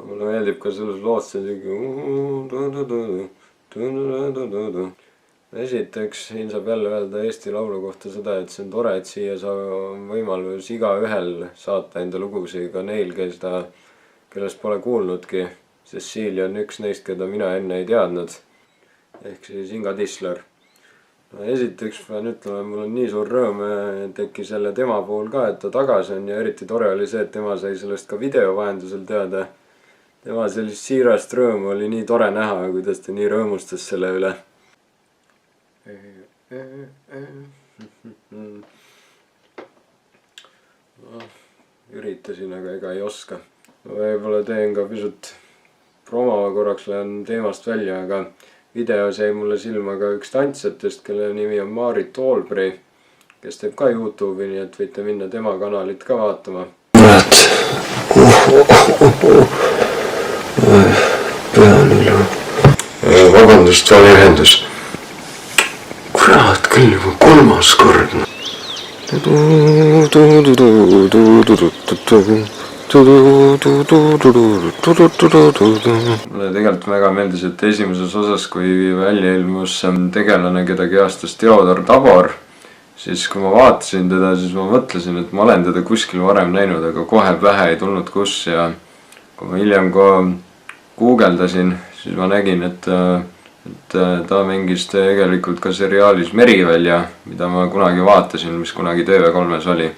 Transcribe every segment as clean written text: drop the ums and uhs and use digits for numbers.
mulle meeldib ka selles loos see esiteks siin saab jälle öelda Eesti Laulu kohta seda, et see on tore, et siia on võimalus igaühel saata enda lugusid, ka neil, kellest pole kuulnudki. Cecilia on üks neist, keda mina enne ei teadnud. Ehk siis Inga Tisler. No, esiteks pean ütlema, mul on nii suur rõõm tekkis jälle tema puhul ka, et ta tagasi on ja eriti tore oli see, et tema sai sellest ka video vahendusel teada. Tema sellist siirast rõõmu oli nii tore näha, kuidas ta nii rõõmustas selle üle. Üritasin, aga ega ei oska. Võib-olla teen ka pisut promo, korraks lähen teemast välja, aga videos jäi mulle silma ka üks tantsijatest, kelle nimi on Maarit Olbri, kes teeb ka YouTube'i, nii et võite minna tema kanalit ka vaatama. Pean üle. Vabandust, vale ühendus. Kurat, küll juba 3. kord. Mulle tegelikult väga meeldis, et esimeses osas, kui välja ilmus tegelane, keda kehastas Theodor Tabor, siis kui ma vaatasin teda, siis ma mõtlesin, et ma olen teda kuskil varem näinud, aga kohe pähe ei tulnud kus ja kui ma hiljem guugeldasin, siis ma nägin, et ta mängis tegelikult ka seriaalis Merivälja, mida ma kunagi vaatasin, mis kunagi TV3-s oli.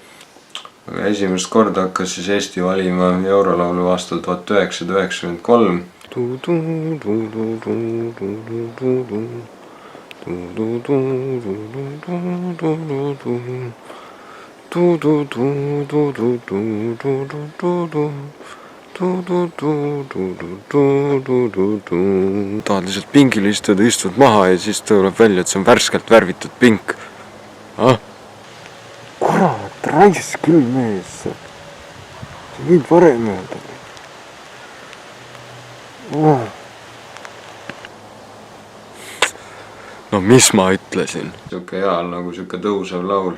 Aga esimest korda hakkas siis Eesti valima Eurolaulu aastal 1993. Tahad lihtsalt pingil istuda, istud maha ja siis tuleb välja, et see on värskelt värvitud pink. Kurat, raisk küll mees. See võid varem öelda. No mis ma ütlesin? Siuke hea nagu siuke tõusev laul.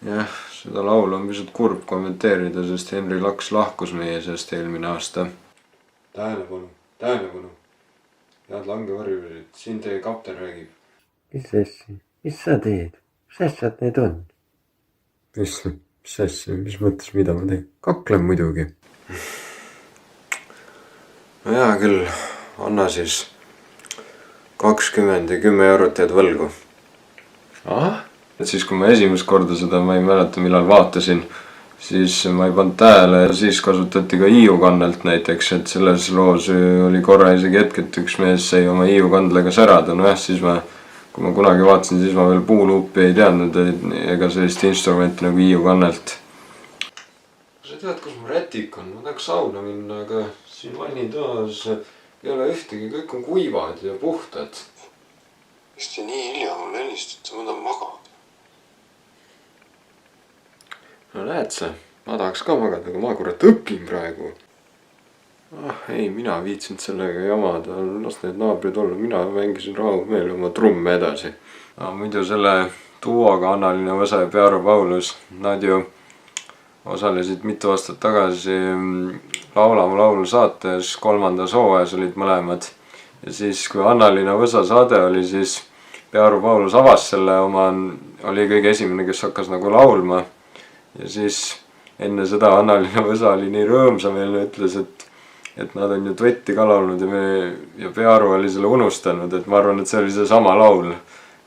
Jah, seda laulu on pisut kurb kommenteerida, sest Henri Laks lahkus meie seast eelmine aasta. Tähelepanu. Head langevarjurid, siin teie kapten räägib. Mis sa teed? Mis asjad need on? Mis asja? Mis mõttes, mida ma teen? Kaklen muidugi. No hea küll, anna siis 20 ja 10 eurot jääd võlgu. Et siis kui ma esimest korda seda, ma ei mäleta millal vaatasin, siis ma ei pannud tähele ja siis kasutati ka Hiiu-kannelt näiteks, et selles loos oli korra isegi hetk, et üks mees sai oma Hiiu-kandlega särada. No jah, siis kui ma kunagi vaatasin, siis ma veel puuluupi ei teadnud ega sellist instrumenti nagu Hiiu-kannelt. Sa tead, kus mu rätik on? Ma tahaks sauna minna, aga siin vannitoas ei ole ühtegi, kõik on kuivad ja puhtad. Miks te nii hilja mulle helistad? Ma tahan magada. No näed sa, ma tahaks ka magada, aga ma kurat õpin praegu. Ei, mina viitsinud sellega jamada, las need naabrid olla, mina mängisin rahumeel oma trumme edasi. Muidu selle duoga Anna-Liina Võsa ja Pearu Paulus, nad ju osalesid mitu aastat tagasi Laulama laulu saates 3. hooajas olid mõlemad. Ja siis kui Anna-Liina Võsa saade oli, siis Pearu Paulus avas selle oma, oli kõige esimene, kes hakkas nagu laulma. Ja siis enne seda Anna-Liina Võsa oli nii rõõmsameelne, ütles, et nad on ju duetti ka laulnud ja Pearu oli selle unustanud, et ma arvan, et see oli see sama laul,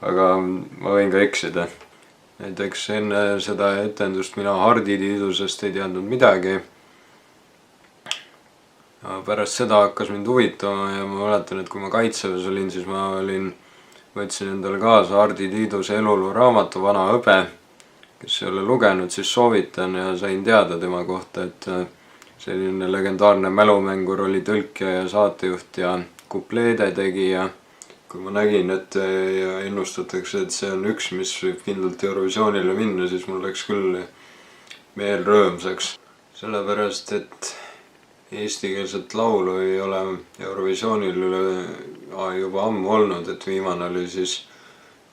aga ma võin ka eksida. Näiteks enne seda etendust mina Hardi Tiidusest ei teadnud midagi. Pärast seda hakkas mind huvitama ja ma mäletan, et kui ma Kaitseväes olin, siis ma võtsin endale kaasa Hardi Tiiduse eluloo raamatu Vana hõbe, kes ei ole lugenud, siis soovitan ja sain teada tema kohta, et selline legendaarne mälumängur oli tõlkija ja saatejuht ja kupleede tegija. Kui ma nägin, et ennustatakse, et see on üks, mis võib kindlalt Eurovisioonile minna, siis mul läks küll meel rõõmsaks. Sellepärast, et eestikeelset laulu ei ole Eurovisioonil juba ammu olnud, et viimane oli siis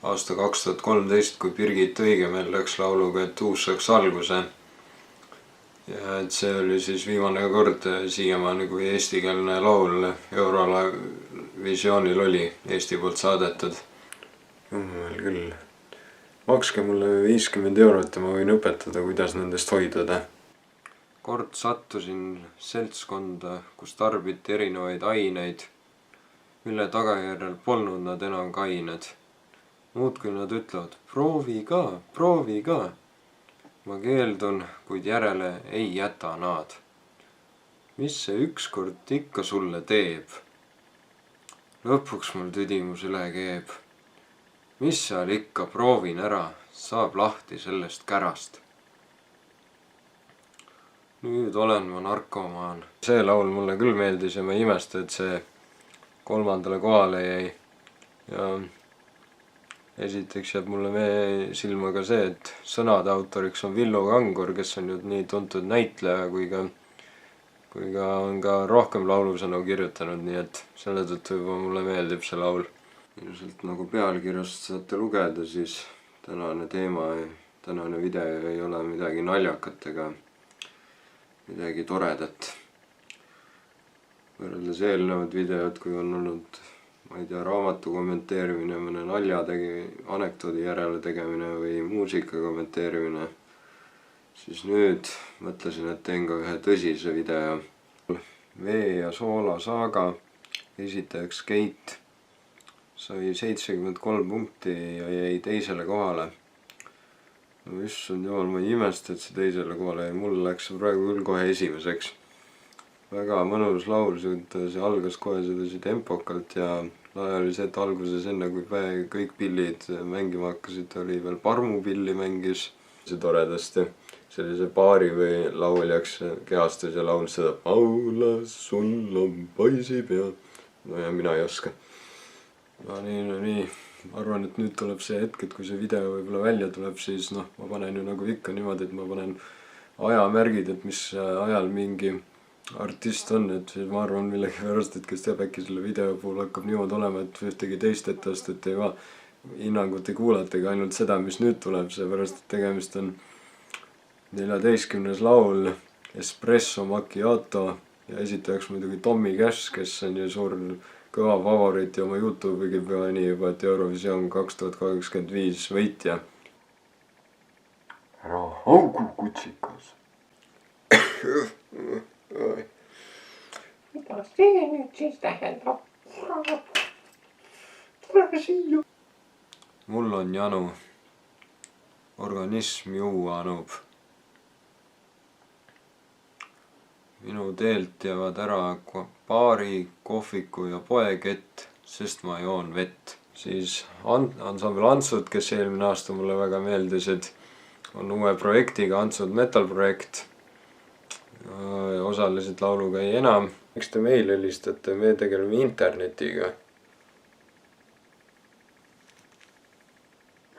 aasta 2013, kui Birgit Õigemeel läks lauluga, et uus saaks alguse. ja et see oli siis viimane kord siiamaani, kui eestikeelne laul Eurovisioonil oli Eesti poolt saadetud. Jumal küll. Makske mulle 50 eurot ja ma võin õpetada, kuidas nendest hoiduda. Kord sattusin seltskonda, kus tarbiti erinevaid aineid, mille tagajärjel polnud nad enam kained. Muudkui nad ütlevad, proovi ka. Ma keeldun, kuid järele ei jäta nad. Mis see ükskord ikka sulle teeb? Lõpuks mul tüdimus üle keeb. Mis seal ikka, proovin ära, saab lahti sellest kärast. Nüüd olen ma narkomaan. See laul mulle küll meeldis ja ma ei imesta, et see 3. kohale jäi. Ja esiteks jääb mulle silma ka see, et sõnade autoriks on Villu Kangur, kes on nüüd nii tuntud näitleja, kui ka on ka rohkem laulusõnu kirjutanud, nii et selle tõttu juba mulle meeldib see laul. Ilmselt nagu pealkirjast saate lugeda, siis tänane teema ja tänane video ei ole midagi naljakat ega midagi toredat. Võrreldes eelnevad videod, kui on olnud, ma ei tea, raamatu kommenteerimine, mõne nalja anekdoodi järele tegemine või muusika kommenteerimine, siis nüüd mõtlesin, et teen ka ühe tõsise video. Vee ja soola saaga esitajaks Keit sai 73 punkti ja jäi teisele kohale. No issand jumal, ma ei imesta, et see teisele kohale jäi, mul läks see praegu küll kohe esimeseks. Väga mõnus laul, see algas kohe sedasi tempokalt ja lahe oli see, et alguses enne kui kõik pillid mängima hakkasid, oli veel parmupilli mängis. See toredasti sellise baari või lauljaks kehastas ja laulis seda Paula, sul on poisipea. No ja mina ei oska. No nii. Ma arvan, et nüüd tuleb see hetk, et kui see video võib-olla välja tuleb, siis ma panen ju nagu ikka niimoodi, et ma panen ajamärgid, et mis ajal mingi artist on, et siis ma arvan millegi pärast, et kes teab, äkki selle video puhul hakkab niimoodi olema, et ühtegi teist etteastet ei hinnangut ei kuulatagi, ainult seda, mis nüüd tuleb, seepärast, et tegemist on 14. laul Espresso Macchiato ja esitajaks muidugi Tommy Cash, kes on ju suur kõva favoriit ja oma YouTube'igi pani juba, et Eurovisioon 2025 võitja. Ära haugu, kutsikas. Mida see nüüd siis tähendab? Tule siia. Mul on janu. Organism ju anub. Minu teelt jäävad ära baari, kohviku ja poekett, sest ma joon vett. Siis ansambel Antsud, kes eelmine aasta mulle väga meeldisid, on uue projektiga Antsud Metal projekt. Osalesid lauluga ei enam. Miks te meil helistate? Me tegeleme internetiga.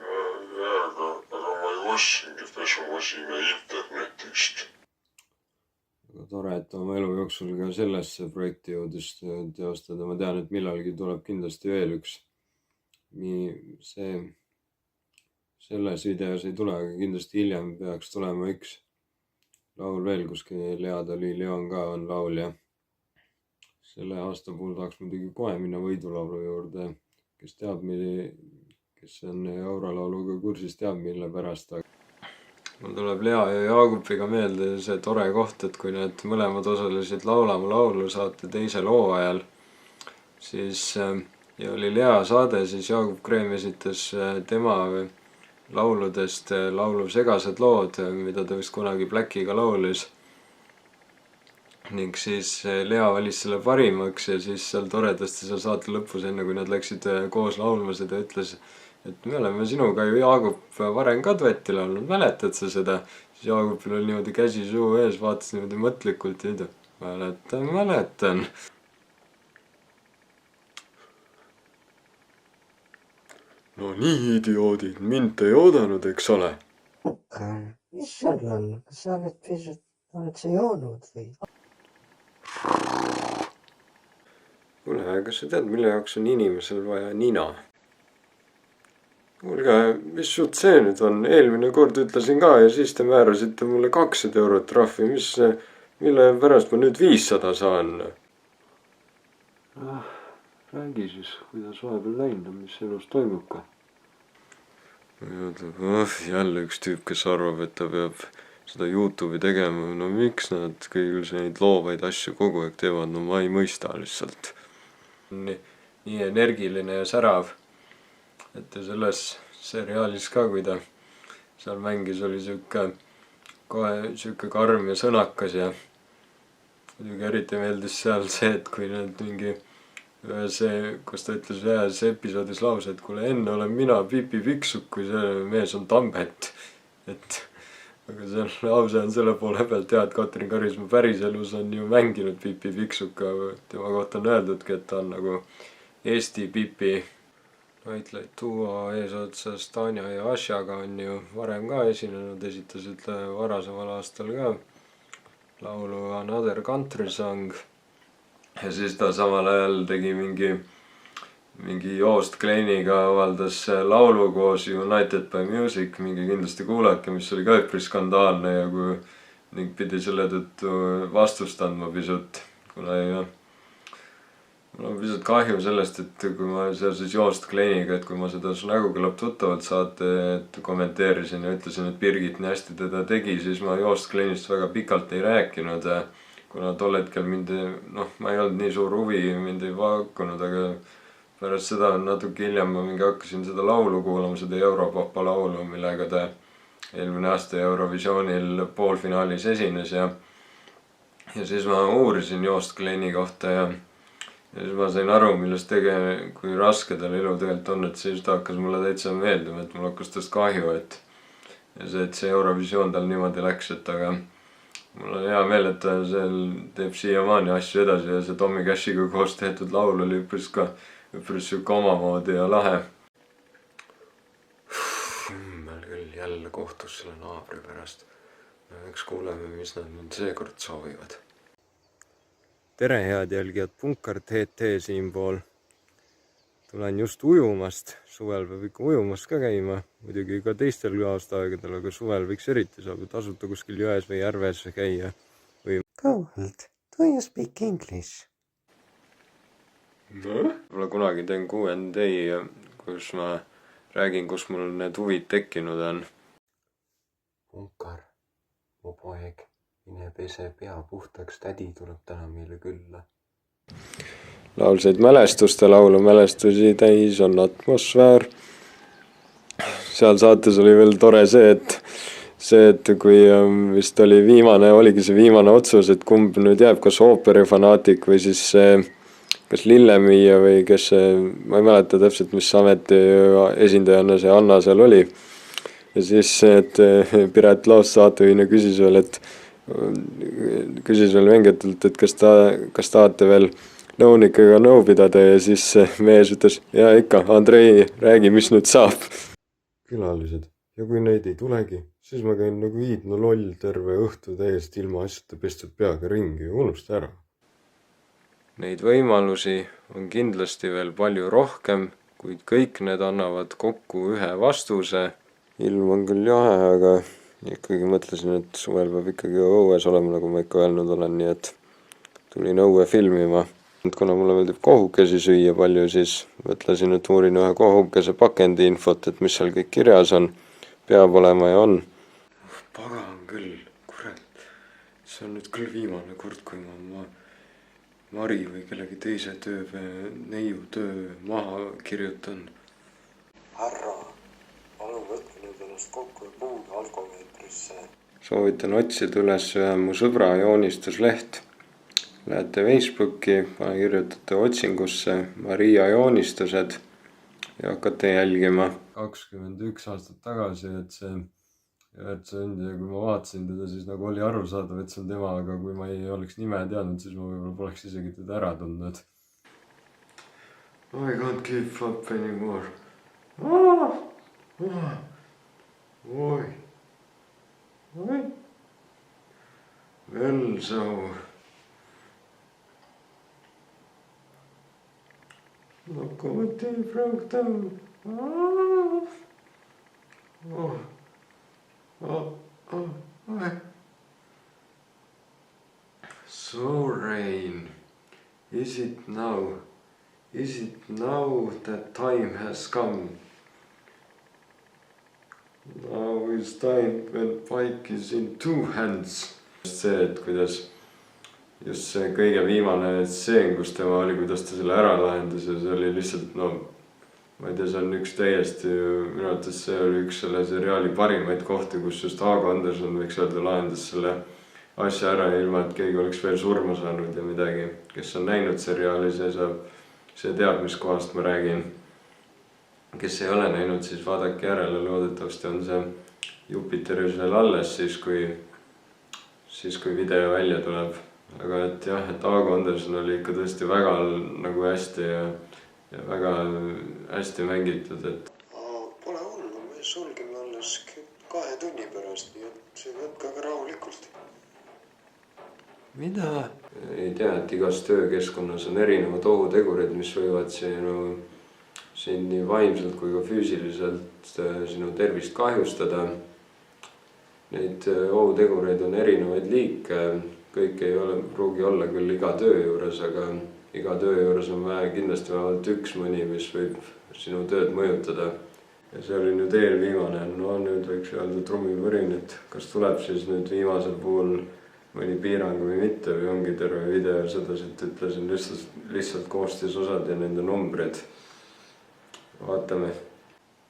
Aga ma ei ostsingi, me osime internetist. Aga tore, et oma elu jooksul ka sellesse projekti jõudis teostada. Ma tean, et millalgi tuleb kindlasti veel üks. Selles videos ei tule, aga kindlasti hiljem peaks tulema üks laul veel, kus Lea Dali-Leon ka on laulja. Selle aasta puhul tahaks muidugi kohe minna võidulaulu juurde. Kes on eurolauluga kursis, teab mille pärast. Mul tuleb Lea ja Jaagupiga meelde see tore koht, et kui need mõlemad osalesid Laulama laulu saate teisel hooajal, siis ja oli Lea saade, siis Jaagup Kreem esitas tema lauludest laulu Segased lood, mida ta vist kunagi Blackiga laulis. Ning siis Lea valis selle parimaks ja siis seal toredasti seal saate lõpus, enne kui nad läksid koos laulma, seda ütles, et me oleme sinuga ju, Jaagup, varem ka duetti laulnud, mäletad sa seda? Siis Jaagupil oli niimoodi käsi suu ees, vaatas niimoodi mõtlikult ja ütles, mäletan. No nii, idioodid, mind te ei oodanud, eks ole? Mis seal on? Kas sa oled sa joonud või? Kuule, kas sa tead, mille jaoks on inimesel vaja nina? kuulge, mis jutt see nüüd on? Eelmine kord ütlesin ka ja siis te määrasite mulle 200 eurot trahvi. Mille pärast ma nüüd 500 saan? Räägi siis, kuidas vahepeal läinud on, mis elus toimub ka? Jälle üks tüüp, kes arvab, et ta peab seda YouTube'i tegema. No miks nad küll neid loovaid asju kogu aeg teevad? No ma ei mõista lihtsalt. Nii energiline ja särav. Et selles seriaalis ka, kui ta seal mängis, oli kohe siuke karm ja sõnakas ja muidugi eriti meeldis seal see, et kui need mingi kus ta ütles ühes episoodis lause, et kuule, enne olen mina Pipi Pikksuk, kui see mees on Tambet. Aga see lause on selle poole pealt et Katrin Karismaa päriselus on ju mänginud Pipi Pikksuka. Tema kohta on öeldudki, et ta on nagu Eesti Pipi. Näitleid duo eesotsas Tanja ja Asjaga on ju varem ka esinenud, esitasid varasemal aastal ka laulu Another Country Song. Ja siis ta samal ajal tegi mingi Joost Kleiniga avaldas laulu koos United by Music, mingi kindlasti kuulake, mis oli ka üpris skandaalne ja ning pidi selle tõttu vastust andma pisut, kuna mul on pisut kahju sellest, et kui ma seoses Joost Kleiniga, et kui ma seda Su nägu kõlab tuttavalt saadet kommenteerisin ja ütlesin, et Birgit nii hästi teda tegi, siis ma Joost Kleinist väga pikalt ei rääkinud, kuna tol hetkel ma ei olnud nii suur huvi, mind ei pakkunud, aga pärast seda natuke hiljem ma hakkasin seda laulu kuulama, seda Europapa laulu, millega ta eelmine aasta Eurovisioonil poolfinaalis esines ja siis ma uurisin Joost Kleini kohta ja siis ma sain aru, millest kui raske tal elu tegelikult on, et siis ta hakkas mulle täitsa meeldima, et mul hakkas tast kahju, et see Eurovisioon tal niimoodi läks, et aga mul on hea meel, et ta teeb siiamaani asju edasi ja see Tommy Cashiga koos tehtud laul oli üpris siuke omamoodi ja lahe. Meil küll jälle kohtus selle naabri pärast. Eks kuuleme, mis nad nüüd seekord soovivad. Tere, head jälgijad, Punkar TT siinpool. Tulen just ujumast. Suvel peab ikka ujumas ka käima. Muidugi ka teistel aastaaegadel, aga suvel võiks eriti saab tasuta kuskil jões või järves käia. Gold, do you speak English? Võib-olla kunagi teen Q&A, kus ma räägin, kus mul need huvid tekkinud on. Punkar, mu poeg, mine pese pea puhtaks, tädi tuleb täna meile külla. Laulsaid mälestuste laulu, mälestusi täis on atmosfäär. Seal saates oli veel tore see, et kui vist oligi see viimane otsus, et kumb nüüd jääb, kas ooperifanaatik või siis kas lillemüüja või kes ma ei mäleta täpselt, mis ameti esindajana see Anna seal oli. Ja siis et Piret Laos saatejuhina küsis veel vengetult, et kas tahate veel nõunikega nõu pidada ja siis mees ütles, ja ikka, Andrei, räägi, mis nüüd saab. Külalised, ja kui neid ei tulegi, siis ma käin nagu iidne loll terve õhtu täiesti ilma asjata pestud peaga ringi ja unusta ära. Neid võimalusi on kindlasti veel palju rohkem, kuid kõik need annavad kokku ühe vastuse. Ilm on küll jahe, aga ikkagi mõtlesin, et suvel peab ikkagi õues olema, nagu ma ikka öelnud olen, nii et tulin õue filmima. Kuna mulle meeldib kohukesi süüa palju, siis mõtlesin, et uurin ühe kohukese pakendi infot, et mis seal kõik kirjas on, peab olema ja on. Pagan küll, kurat, see on nüüd küll viimane kord, kui ma Mari või kellegi teise neiu töö maha kirjutan. Härra, palun võtke nüüd ennast kokku ja puudu alkomeetrisse. Soovitan otsida üles ühe mu sõbra joonistusleht. Lähete Facebooki, kirjutate otsingusse Maria joonistused ja hakkate jälgima. 21 aastat tagasi, et see kui ma vaatasin teda, siis nagu oli arusaadav, et see on tema, aga kui ma ei oleks nime teadnud, siis ma võib-olla poleks isegi teda ära tundnud. I can't keep up anymore. Oi. Well, so. Lokomotiiv broke down. So rain, is it now? Is it now that time has come? Now is time when bike is in two hands. see, et kuidas just see kõige viimane stseen, kus tema oli, kuidas ta selle ära lahendas ja see oli lihtsalt no ma ei tea, see on üks täiesti, minu arvates see oli üks selle seriaali parimaid kohti, kus just Aago Anderson võiks öelda lahendas selle asja ära ilma, et keegi oleks veel surma saanud ja midagi. Kes on näinud seriaali, see teab, mis kohast ma räägin. Kes ei ole näinud, siis vaadake järele, loodetavasti on see Jupiteris veel alles siis kui video välja tuleb. Aga et jah, et Aago Anderson oli ikka tõesti väga nagu hästi ja väga hästi mängitud, et pole hullu, me sulgeme alles 2 tunni pärast, nii et võtke aga rahulikult. mida? Ei tea, et igas töökeskkonnas on erinevad ohutegurid, mis võivad siin nii vaimselt kui ka füüsiliselt sinu tervist kahjustada. Neid ohutegureid on erinevaid liike, kõik ei pruugi olla küll iga töö juures, aga iga töö juures on vaja kindlasti vähemalt üks mõni, mis võib sinu tööd mõjutada. Ja see oli nüüd eelviimane, no nüüd võiks öelda trummivõrin, et kas tuleb siis nüüd viimasel puhul mõni piirang või mitte või ongi terve video sedasi, et ütlesin lihtsalt koostisosad ja nende numbrid. Vaatame.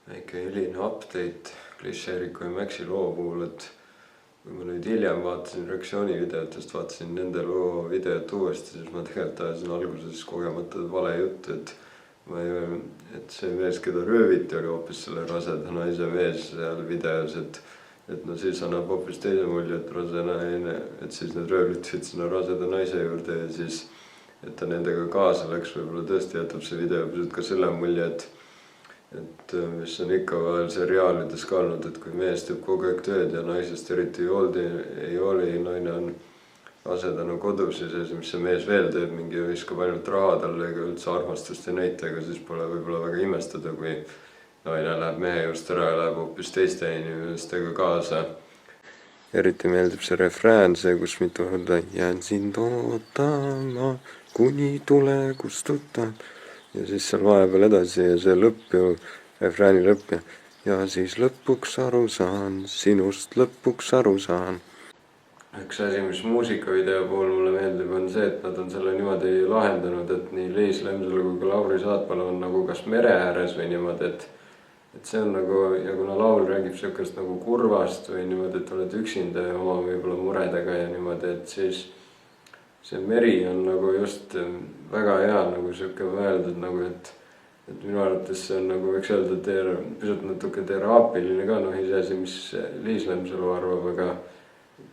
Väike hiline update Klišeeriku ja Maxi loo puhul, et kui ma nüüd hiljem vaatasin reaktsioonivideotest, vaatasin nende loo videot uuesti, siis ma tegelikult ajasin alguses kogemata vale juttu, et see mees, keda rööviti, oli hoopis selle raseda naise mees seal videos, et no siis annab hoopis teise mulje, et rase naine, et siis need röövlid sinna raseda naise juurde ja siis, et ta nendega kaasa läks, võib-olla tõesti jätab see video pisut ka selle mulje, et mis on ikka vahel seriaalides ka olnud, et kui mees teeb kogu aeg tööd ja naisest eriti ei hooli, naine on rasedana kodus ja see, mis see mees veel teeb, mingi viskab ainult raha talle ega üldse armastust ei näita, aga siis pole võib-olla väga imestada, kui naine läheb mehe just ära ja läheb hoopis teiste inimestega kaasa. Eriti meeldib see refrään, see, kus mitu korda jään sind ootama, kuni tule kustutan. Ja siis seal vahepeal edasi ja see lõpp ju, refrääni lõpp ja siis lõpuks aru saan, sinust lõpuks aru saan. Üks asi, mis muusikavideo puhul mulle meeldib, on see, et nad on selle niimoodi lahendanud, et nii Liis Lemsalu kui ka Lauri Saatpalu on nagu kas mere ääres või niimoodi, et see on nagu, ja kuna laul räägib siukest nagu kurvast või niimoodi, et oled üksinda ja oma võib-olla muredega ja niimoodi, et siis see meri on nagu just väga hea nagu siuke mõeldud nagu, et minu arvates see on nagu võiks öelda pisut natuke teraapiline ka, noh iseasi, mis Liis Lemsalu arvab, aga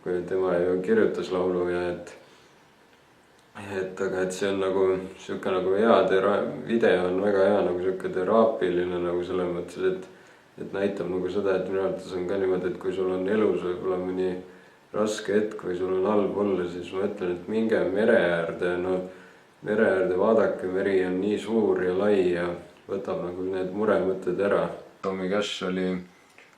kui tema ju kirjutas laulu ja aga et see on nagu siuke nagu hea video on väga hea nagu siuke teraapiline nagu selles mõttes, et näitab nagu seda, et minu arvates on ka niimoodi, et kui sul on elus võib-olla mõni raske hetk või sul on halb olla, siis ma ütlen, et minge mere äärde, mere äärde vaadake, meri on nii suur ja lai ja võtab nagu need muremõtted ära. Tommy Cash oli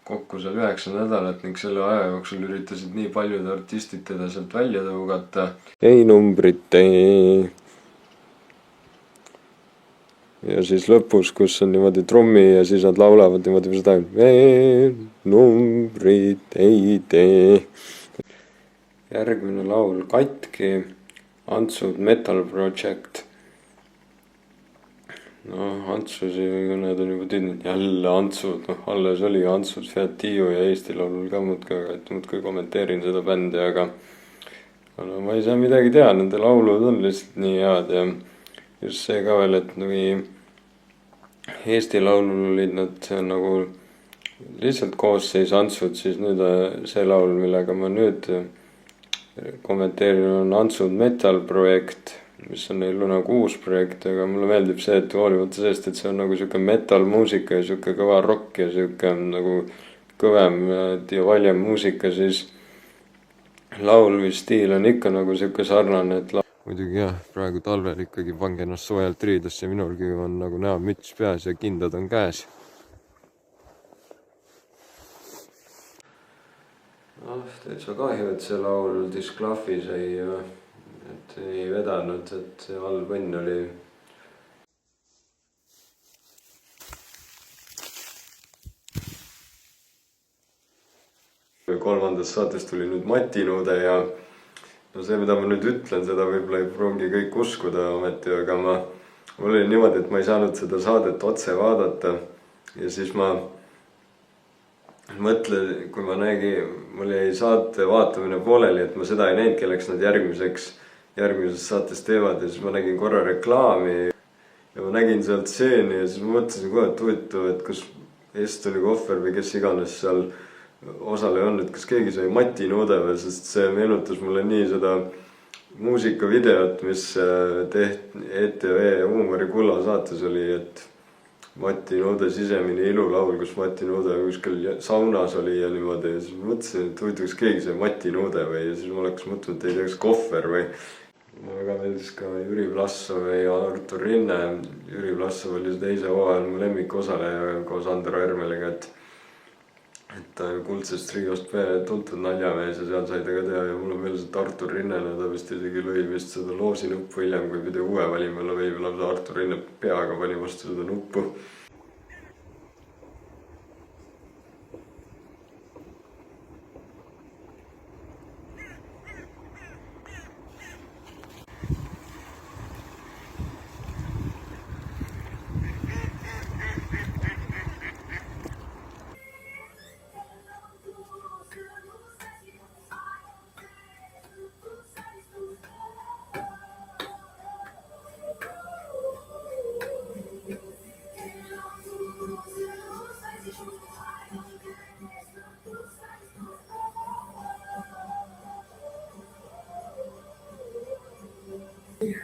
kokku seal 9 nädalat ning selle aja jooksul üritasid nii paljud artistid teda sealt välja tõugata. Ei numbrit ei. Ja siis lõpus, kus on niimoodi trummi ja siis nad laulavad niimoodi seda ei numbrit ei tee. Järgmine laul Katki, Antsud Metal Project. No Antsusi, need on juba tüüdnud jälle Antsud, alles oli Antsud, Fiat Tiiu ja Eesti Laulul ka muudkui kommenteerin seda bändi, aga no, ma ei saa midagi teha, nende laulud on lihtsalt nii head ja just see ka veel, et nagu Eesti Laulul olid nad nagu lihtsalt koosseis Antsud, siis nüüd see laul, millega ma nüüd kommenteerin, on Antsud Metal Projekt, mis on neil nagu uus projekt, aga mulle meeldib see, et hoolimata sellest, et see on nagu siuke metal muusika ja siuke kõva rock ja siuke nagu kõvem ja valjem muusika, siis laul või stiil on ikka nagu siuke sarnane, et muidugi jah, praegu talvel ikkagi pange ennast soojalt riidesse, minulgi on nagu näo müts peas ja kindad on käes. noh, täitsa kahju, et see laul Disclafis et ei vedanud, et see halb õnn oli. Kolmandast saatest tuli nüüd Mati Nuude ja no see, mida ma nüüd ütlen, seda võib-olla ei pruugi kõik uskuda ometi, aga mul oli niimoodi, et ma ei saanud seda saadet otse vaadata ja siis ma mõtlen, kui ma nägin, mul jäi saate vaatamine pooleli, et ma seda ei näinud, kelleks nad järgmises saates teevad ja siis ma nägin korra reklaami ja ma nägin sealt stseeni ja siis ma mõtlesin kohe, et huvitav, et kas Estoni Kohver või kes iganes seal osaleja on, et kas keegi sai Mati Nuude või, sest see meenutas mulle nii seda muusikavideot, mis tehti ETV Huumorikulla saates oli, et Mati Nuude Sisemine ilulaul, kus Mati Nuude kuskil saunas oli ja niimoodi ja siis ma mõtlesin, et huvitav, kas keegi sai Mati Nuude või ja siis ma hakkasin mõtlema, et ei tea, kas Kohver või. Mulle väga meeldis ka Jüri Vlassov ja Artur Rinne. Jüri Vlassov oli teise hooajal mu lemmikosaleja koos Andero Ermeliga, et ta ju Kuldsest triost tuntud naljamees ja seal sai ta ka teha ja mul on meeles, et Artur Rinnena ta vist isegi lõi vist seda loosinuppu hiljem, kui pidi uue valima, lõi lausa Artur Rinne peaga pani vastu seda nuppu.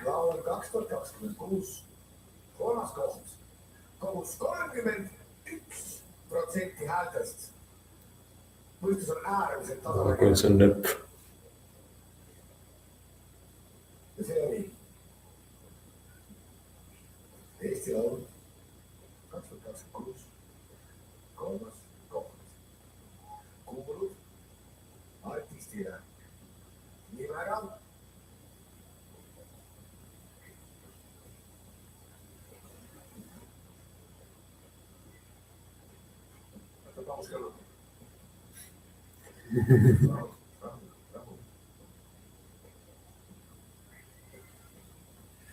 Laul 2026 kolmas kogus 31% häältest. Võistlus on äärmiselt tasakaalukas. Kui see on lõpp. Ja see oli Eesti Laul 2026 kolmas kogus. Kuulub artistile nimega Rahu.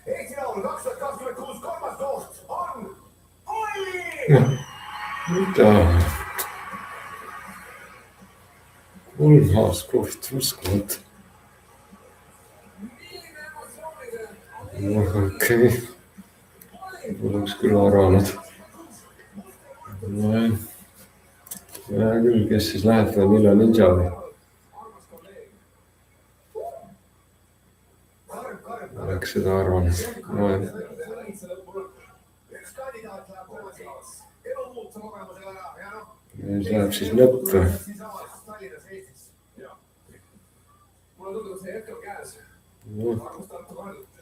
Eesti Laul 2026 kolmas koht on Olli! Mida? Kolmas koht, uskunud. Okei. Poleks küll arvanud. Ja küll, kes siis läheb või millal Ninja või? Oleks seda arvanud. Ja siis läheb siis lõpp.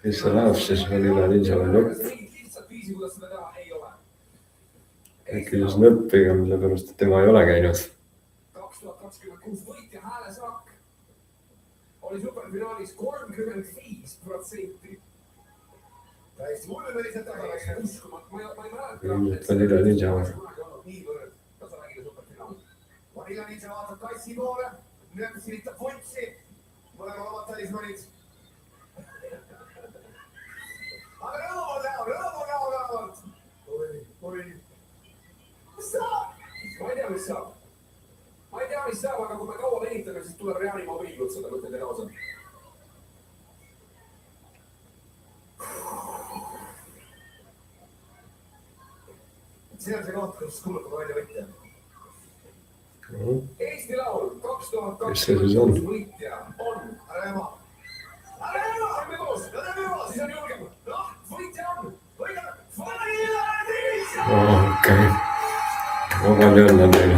Kes see läheb siis või millal Ninja või lõpp? Äkki just lõppiga, mille pärast, et tema ei ole käinud. 2026 võitja Häälesaak oli superfinaalis 35%. Täiesti mullemeliselt tagasi uskumat. Ma ei mäleta. Vanilla Ninja. Niivõrd tasavägine superfinaal. Vanilla Ninja vaatab kassi poole, nööb silitab vuntsi. Mõlema omad talismanid. Aga rõõmu. Oi. Ma ei tea, mis saab. Aga kui me kaua venitame, siis tuleb reanimobiilud seda mõtted ja ausad. See on see koht, kus kuulutame välja võitja. Eesti Laul 2026 võitja on Arema. Teeme koos, siis on julgem. Võitja on Vanilla Ninja! Okei. Ma palju õnne teile.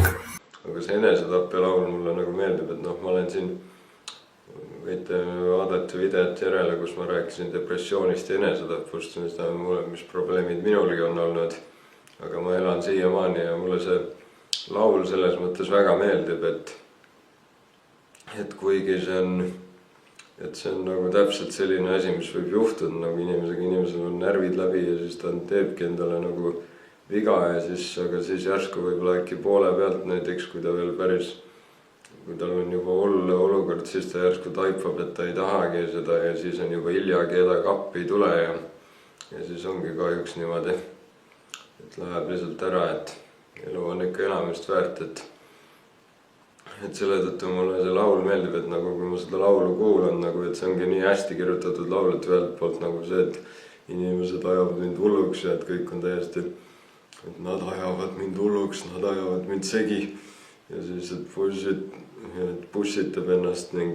Aga see enesetapjalaul mulle nagu meeldib, et ma olen siin, võite vaadata videot järele, kus ma rääkisin depressioonist ja enesetapust, mis probleemid minulgi on olnud. Aga ma elan siiamaani ja mulle see laul selles mõttes väga meeldib, et kuigi see on nagu täpselt selline asi, mis võib juhtuda nagu inimesel on närvid läbi ja siis ta teebki endale nagu viga ja aga siis järsku võib-olla äkki poole pealt näiteks, kui tal on juba hull olukord, siis ta järsku taipab, et ta ei tahagi seda ja siis on juba hilja, kedagi appi ei tule ja siis ongi kahjuks niimoodi, et läheb lihtsalt ära, et elu on ikka elamist väärt, et selle tõttu mulle see laul meeldib, et nagu kui ma seda laulu kuulan nagu, et see ongi nii hästi kirjutatud laul, et ühelt poolt nagu see, et inimesed ajavad mind hulluks ja et kõik on täiesti, et nad ajavad mind hulluks, nad ajavad mind segi ja siis, et pussitab ennast ning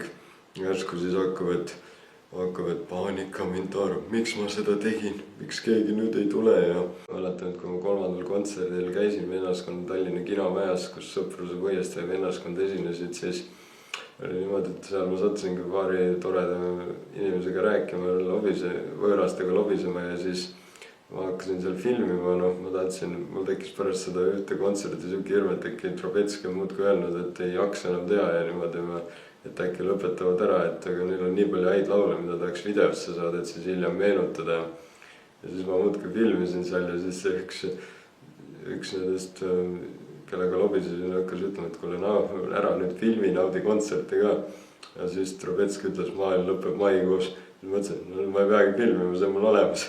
järsku siis hakkavad paanika mind taarab, miks ma seda tegin, miks keegi nüüd ei tule ja mäletan, et kui ma 3. kontserdil käisin vennaskond Tallinna kinomajas, kus Sõpruse Põieste ja vennaskond esinesid, siis oli niimoodi, et seal ma sattusingi paari toreda inimesega rääkima, võõrastega lobisema ja siis ma hakkasin seal filmima, mul tekkis pärast seda ühte kontserti siuke hirm, et äkki Trubetski on muudkui öelnud, et ei jaksa enam teha ja niimoodi et äkki lõpetavad ära, et aga neil on nii palju häid laule, mida tahaks videosse saada, et siis hiljem meenutada. Ja siis ma muudkui filmisin seal ja siis üks nendest, kellega lobisesin, hakkas ütlema, et kuule, ära nüüd filmi, naudi kontserti ka. Ja siis Trubetski ütles, maailm lõpeb maikuus. Siis mõtlesin, ma ei peagi filmima, see on mul olemas.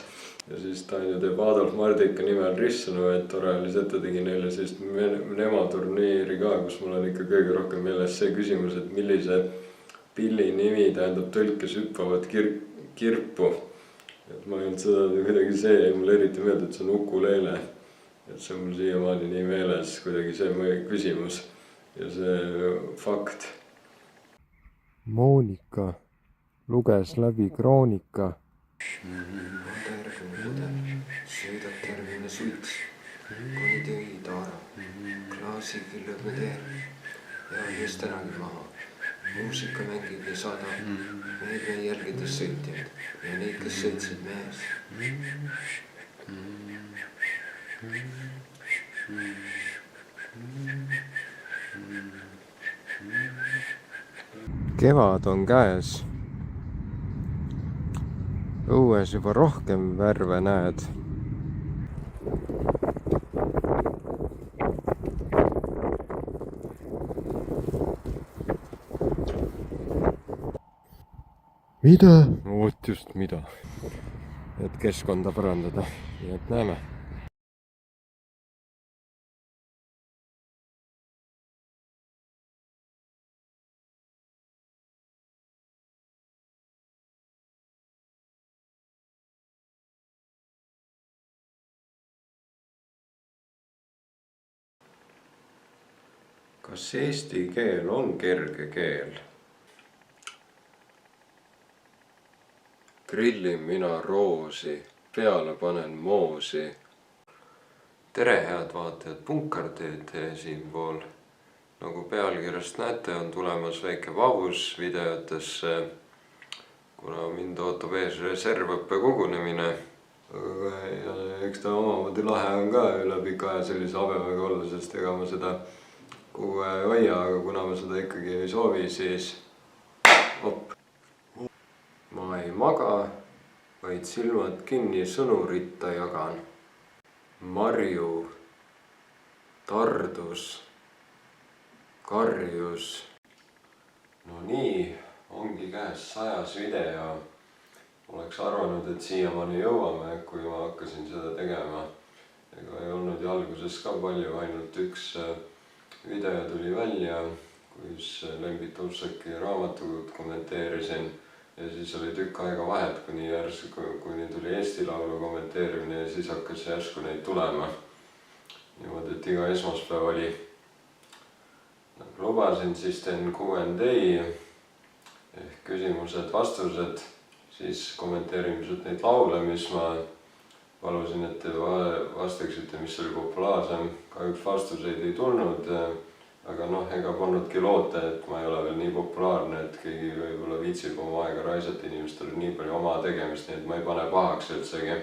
Ja siis ta teeb Adolf Mardika nimel Rissonu, et tore oli see, et ta tegi neile sellist Nemo turniiri ka, kus mul on ikka kõige rohkem meeles see küsimus, et millise pilli nimi tähendab tõlkes hüppavad kirpu. Et ma ei olnud seda kuidagi see, mulle eriti meeldib, et see on ukulele. Et see on mul siiamaani nii meeles kuidagi see küsimus ja see fakt. Monika luges läbi kroonika. Sõidab tervine suits, kuni tõi taara, klaasi küllab me teen ja just tänagi maha. Muusika mängib ja saadab, meid me jälgides sõitjad ja neid, kes sõitsid mees. Kevad on käes. Õues juba rohkem värve näed. Mida? Oot just mida. Et keskkonda parandada. Nii et näeme. Kas eesti keel on kerge keel? Grillin mina roosi, peale panen moosi. Tere, head vaatajad, Punkarteed siinpool. Nagu pealkirjast näete, on tulemas väike paus videotesse, kuna mind ootab ees reservõppe kogunemine. Ja eks ta omamoodi lahe on ka üle pika aja sellise habemega olla, sest ega ma seda kogu aeg hoia, aga kuna ma seda ikkagi ei soovi, siis ma ei maga, vaid silmad kinni sõnuritta jagan. Marju tardus, karjus. No nii, ongi käes 100. video. Oleks arvanud, et siiamaani jõuame, kui ma hakkasin seda tegema. Ega ei olnud ju alguses ka palju, ainult üks video tuli välja, kus Lembit Uusaki raamatut kommenteerisin ja siis oli tükk aega vahet, kuni tuli Eesti Laulu kommenteerimine ja siis hakkas järsku neid tulema. Niimoodi, et iga esmaspäev oli. Nagu lubasin, siis teen Q&A ehk küsimused-vastused, siis kommenteerimised neid laule, mis ma palusin, et te vastaksite, mis oli populaarsem. Kahjuks vastuseid ei tulnud, aga ega polnudki loota, et ma ei ole veel nii populaarne, et keegi võib-olla viitsib oma aega raisata, inimestel on nii palju oma tegemist, nii et ma ei pane pahaks üldsegi.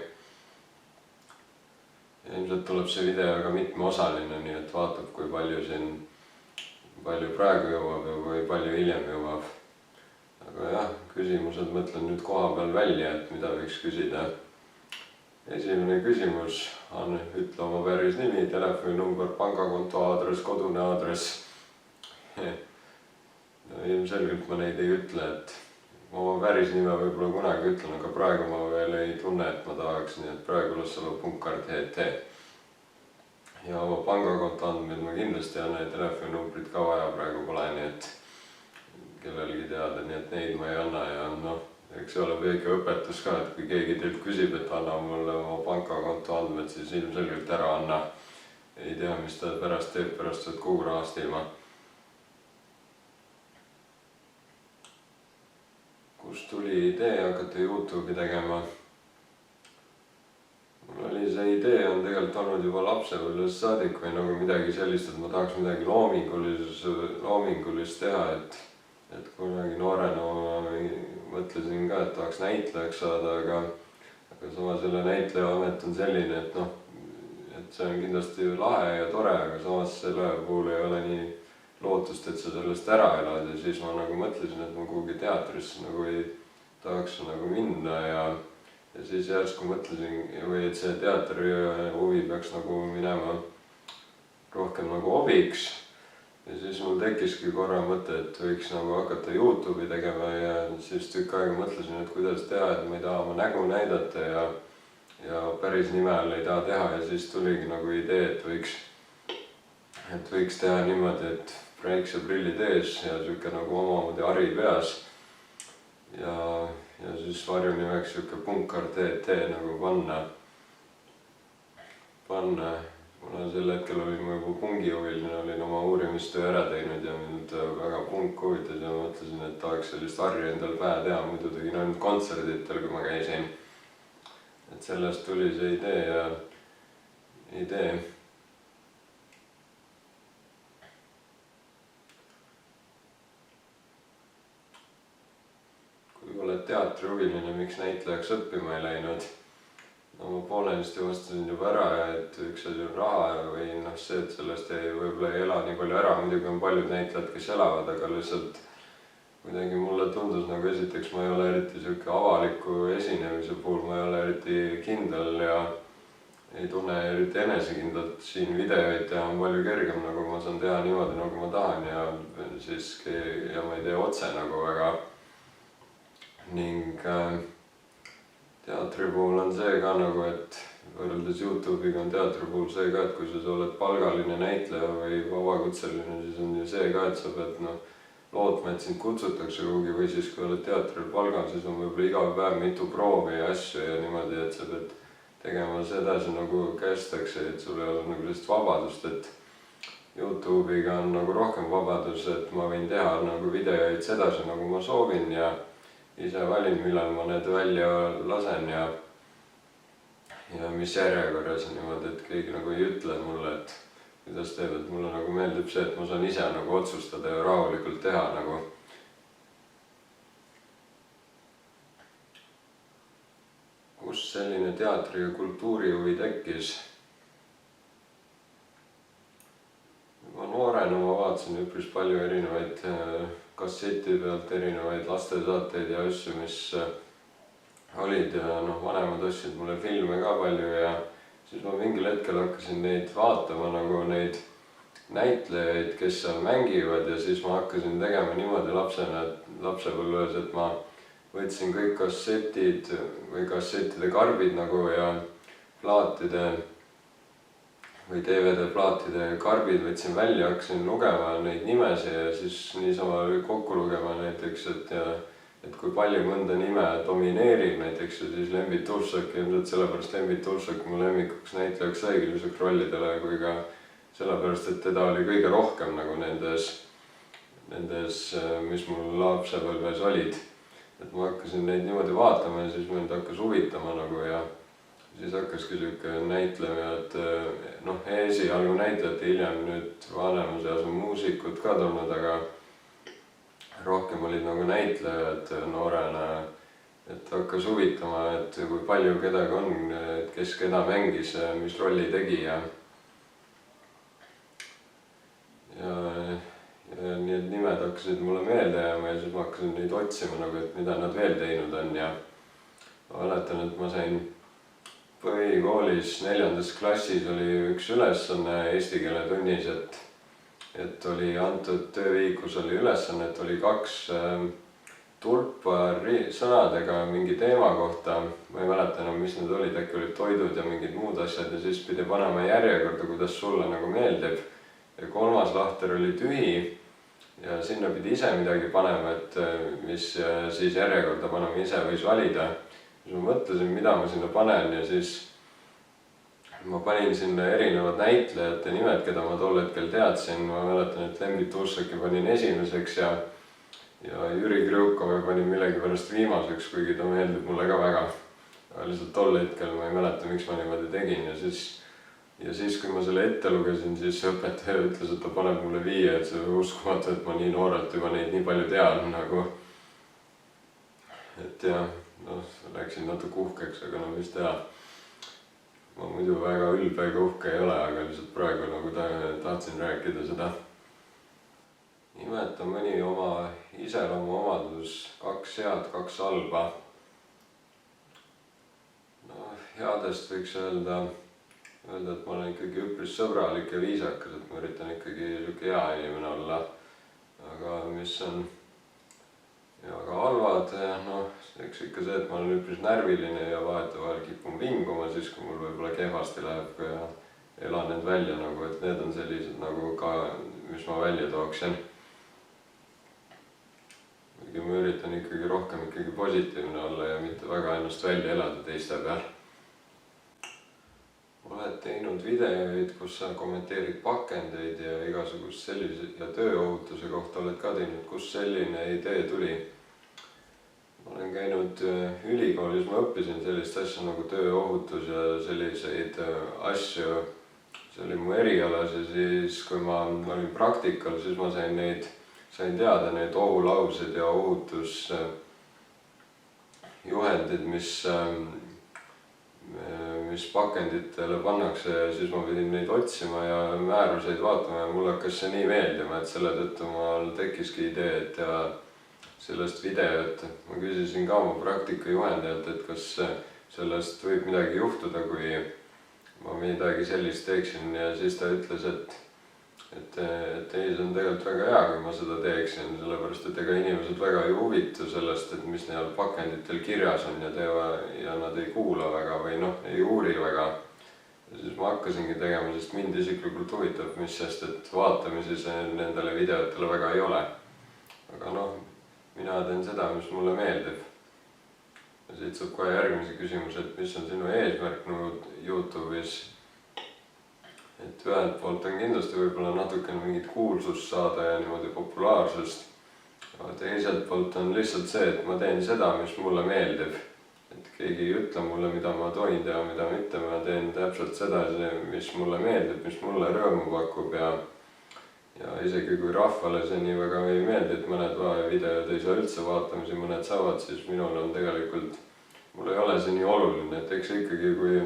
Ilmselt tuleb see video ka mitmeosaline, nii et vaatab, kui palju siin palju praegu jõuab ja kui palju hiljem jõuab. aga jah, küsimused mõtlen nüüd koha peal välja, et mida võiks küsida. esimene küsimus on, ütle oma päris nimi, telefoninumber, pangakonto aadress, kodune aadress. no ilmselgelt ma neid ei ütle, et oma päris nime võib-olla kunagi ütlen, aga praegu ma veel ei tunne, et ma tahaks, nii et praegu las olla .rt. ja oma pangakonto andmeid ma kindlasti ei anna ja telefoninumbrit ka vaja praegu pole, nii et kellelgi teada, nii et neid ma ei anna ja noh, eks see ole väike õpetus ka, et kui keegi teilt küsib, et anna mulle oma pangakonto andmed, siis ilmselgelt ära anna. ei tea, mis ta pärast teeb, pärast saad kogu rahast ilma. kust tuli idee hakata YouTube'i tegema? mul oli see idee on tegelikult olnud juba lapsepõlvest saadik või nagu midagi sellist, et ma tahaks midagi loomingulist teha, et kunagi noorena ma mõtlesin ka, et tahaks näitlejaks saada, aga samas selle näitleja amet on selline, et noh, et see on kindlasti lahe ja tore, aga samas selle puhul ei ole nii lootust, et sa sellest ära elad ja siis ma nagu mõtlesin, et ma kuhugi teatrisse nagu ei tahaks nagu minna ja siis järsku mõtlesin, või et see teatri huvi peaks nagu minema rohkem nagu hobiks. ja siis mul tekkiski korra mõte, et võiks nagu hakata YouTube'i tegema ja siis tükk aega mõtlesin, et kuidas teha, et ma ei taha oma nägu näidata ja päris nime all ei taha teha ja siis tuligi nagu idee, et võiks teha niimoodi, et päikseprillid ees ja sihuke nagu omamoodi hari peas ja siis varjunimeks sihuke .rt nagu panna. kuna sel hetkel olin ma juba pungihuviline, olin oma uurimistöö ära teinud ja mind väga punk huvitas ja mõtlesin, et tahaks sellist harri endal pähe teha, muidu tegin ainult kontserditel, kui ma käisin. et sellest tuli see idee. kui oled teatrihuviline, miks näitlejaks õppima ei läinud? no ma poolenisti vastasin juba ära ja et üks asi on raha või noh, see, et sellest võib-olla ei ela nii palju ära, muidugi on paljud näitlejad, kes elavad, aga lihtsalt kuidagi mulle tundus nagu esiteks ma ei ole eriti sihuke avaliku esinemise puhul, ma ei ole eriti kindel ja ei tunne eriti enesekindlalt siin videoid teha on palju kergem, nagu ma saan teha niimoodi, nagu ma tahan ja siiski ja ma ei tee otse nagu väga. ning teatri puhul on see ka nagu, et võrreldes YouTube'iga on teatri puhul see ka, et kui sa oled palgaline näitleja või vabakutseline, siis on ju see ka, et sa pead lootma, et sind kutsutakse kuhugi või siis kui oled teatril palgal, siis on võib-olla iga päev mitu proovi ja asju ja niimoodi, et sa pead tegema sedasi nagu kästakse, et sul ei ole nagu sellist vabadust, et YouTube'iga on nagu rohkem vabadus, et ma võin teha nagu videoid sedasi, nagu ma soovin ja ise valin, millal ma need välja lasen ja mis järjekorras niimoodi, et keegi nagu ei ütle mulle, et kuidas teeb, et mulle nagu meeldib see, et ma saan ise nagu otsustada ja rahulikult teha nagu. Kust selline teatri ja kultuurihuvi tekkis? Ma noorena ma vaatasin üpris palju erinevaid kasseti pealt erinevaid lastesaateid ja asju, mis olid ja noh, vanemad ostsid mulle filme ka palju ja siis ma mingil hetkel hakkasin neid vaatama nagu neid näitlejaid, kes seal mängivad ja siis ma hakkasin tegema niimoodi lapsepõlves, et ma võtsin kõik kassetid või kassettide karbid nagu ja plaatide või DVD-plaatide karbid võtsin välja, hakkasin lugema neid nimesid ja siis niisama kokku lugema näiteks, et kui palju mõnda nime domineerib näiteks ja siis Lembit Urssak, ilmselt sellepärast Lembit Urssak mu lemmikuks näitlejaks saigi lisaks rollidele kui ka sellepärast, et teda oli kõige rohkem nagu nendes, mis mul lapsepõlves olid. et ma hakkasin neid niimoodi vaatama ja siis mind hakkas huvitama nagu ja siis hakkaski sihuke näitlemine, et noh, esialgu näitlejate, hiljem nüüd vanemas eas on muusikud ka tulnud, aga rohkem olid nagu näitlejad noorena, et hakkas huvitama, et kui palju kedagi on, kes keda mängis, mis rolli tegi ja otsima nagu, et mida nad veel teinud on ja ma mäletan, et ma sain põhikoolis 4. klassis oli üks ülesanne eesti keele tunnis, et oli antud töövihikus oli ülesanne, et oli 2 tulpa sõnadega mingi teema kohta, ma ei mäleta enam, mis need olid, äkki olid toidud ja mingid muud asjad ja siis pidi panema järjekorda, kuidas sulle nagu meeldib. Ja 3. lahter oli tühi ja sinna pidi ise midagi panema, et mis siis järjekorda panema ise võis valida. Siis ma mõtlesin, mida ma sinna panen ja siis ma panin sinna erinevad näitlejate nimed, keda ma tol hetkel teadsin. Ma mäletan, et Lembit Uussäki panin esimeseks ja Jüri Krjukovi panin millegipärast viimaseks, kuigi ta meeldib mulle ka väga. Aga lihtsalt tol hetkel ma ei mäleta, miks ma niimoodi tegin ja siis kui ma selle ette lugesin, siis õpetaja ütles, et ta paneb mulle 5, et see on uskumatu, et ma nii noorelt juba neid nii palju tean nagu. Et jah, läksin natuke uhkeks, aga mis teha. Ma muidu väga ülbe ega uhke ei ole, aga lihtsalt praegu nagu tahtsin rääkida seda. Nimeta mõni oma iseloomuomadus, 2 head, 2 halba. Headest võiks öelda, et ma olen ikkagi üpris sõbralik ja viisakas, et ma üritan ikkagi hea inimene olla. Aga mis on väga halvad, eks ikka see, et ma olen üpris närviline ja vahetevahel kipun vinguma siis, kui mul võib-olla kehvasti läheb ja elan need välja nagu, et need on sellised nagu ka, mis ma välja tooksin. Ma üritan ikkagi rohkem positiivne olla ja mitte väga ennast välja elada teiste peal. Oled teinud videoid, kus sa kommenteerid pakendeid ja igasugust selliseid ja tööohutuse kohta oled ka teinud, kus selline idee tuli? Ma olen käinud ülikoolis, ma õppisin sellist asja nagu tööohutus ja selliseid asju. See oli mu erialas ja siis, kui ma olin praktikal, siis ma sain teada neid ohulaused ja ohutusjuhendid, mis pakenditele pannakse ja siis ma pidin neid otsima ja määruseid vaatama ja mulle hakkas see nii meeldima, et selle tõttu mul tekkiski idee, et teha sellest videot. Ma küsisin ka oma praktikajuhendajalt, et kas sellest võib midagi juhtuda, kui ma midagi sellist teeksin ja siis ta ütles, et ei, see on tegelikult väga hea, kui ma seda teeksin, sellepärast, et ega inimesed väga ei huvitu sellest, et mis neil pakenditel kirjas on ja nad ei kuula väga või ei uuri väga. Ja siis ma hakkasingi tegema, sest mind isiklikult huvitab, mis sest, et vaatamisi see nendele videotele väga ei ole. Aga mina teen seda, mis mulle meeldib. Ja siit saab kohe järgmise küsimuse, et mis on sinu eesmärk YouTube'is? Et ühelt poolt on kindlasti võib-olla natukene mingit kuulsust saada ja niimoodi populaarsust. Aga teiselt poolt on lihtsalt see, et ma teen seda, mis mulle meeldib. Et keegi ei ütle mulle, mida ma tohin teha, mida mitte, ma teen täpselt seda, mis mulle meeldib, mis mulle rõõmu pakub ja isegi kui rahvale see nii väga ei meeldi, et mõned videod ei saa üldse vaatamisi, mõned saavad, siis minul on tegelikult, mul ei ole see nii oluline, et eks ikkagi kui,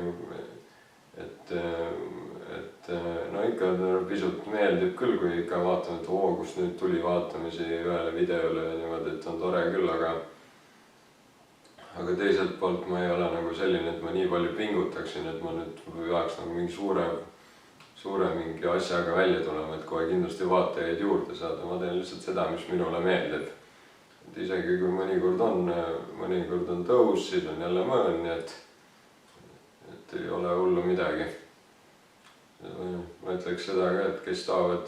ikka pisut meeldib küll, kui ikka vaatame, et kus nüüd tuli vaatamisi ühele videole ja niimoodi, et on tore küll, aga teiselt poolt ma ei ole nagu selline, et ma nii palju pingutaksin, et ma nüüd peaks nagu mingi suure mingi asjaga välja tulema, et kohe kindlasti vaatajaid juurde saada. Ma teen lihtsalt seda, mis minule meeldib. Et isegi kui mõnikord on tõus, siis on jälle mõõn, nii et ei ole hullu midagi. Ma ütleks seda ka, et kes tahavad,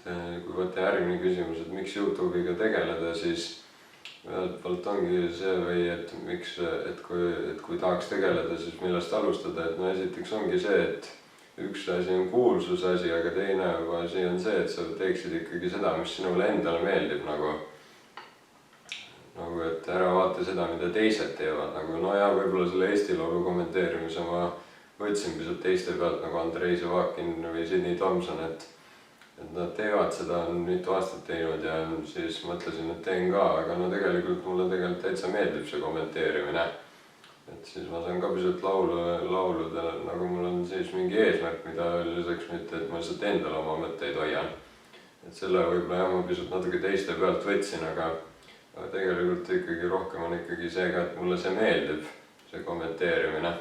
kui võtta järgmine küsimus, et miks YouTube'iga tegeleda, siis ühelt poolt ongi see või, et kui tahaks tegeleda, siis millest alustada, et esiteks ongi see, et üks asi on kuulsuse asi, aga teine asi on see, et sa teeksid ikkagi seda, mis sinule endale meeldib nagu, et ära vaata seda, mida teised teevad, võib-olla selle Eesti laulu kommenteerimise ma võtsin pisut teiste pealt, nagu Andrei Zavakin või Sydney Thompson, et nad teevad seda, on mitu aastat teinud ja siis mõtlesin, et teen ka, aga tegelikult mulle täitsa meeldib see kommenteerimine. Et siis ma saan ka pisut lauluda, nagu mul on siis mingi eesmärk, mida lisaks mitte, et ma lihtsalt endale oma mõtteid hoian. et selle võib-olla jah, ma pisut natuke teiste pealt võtsin, aga tegelikult ikkagi rohkem on ikkagi see ka, et mulle see meeldib, see kommenteerimine.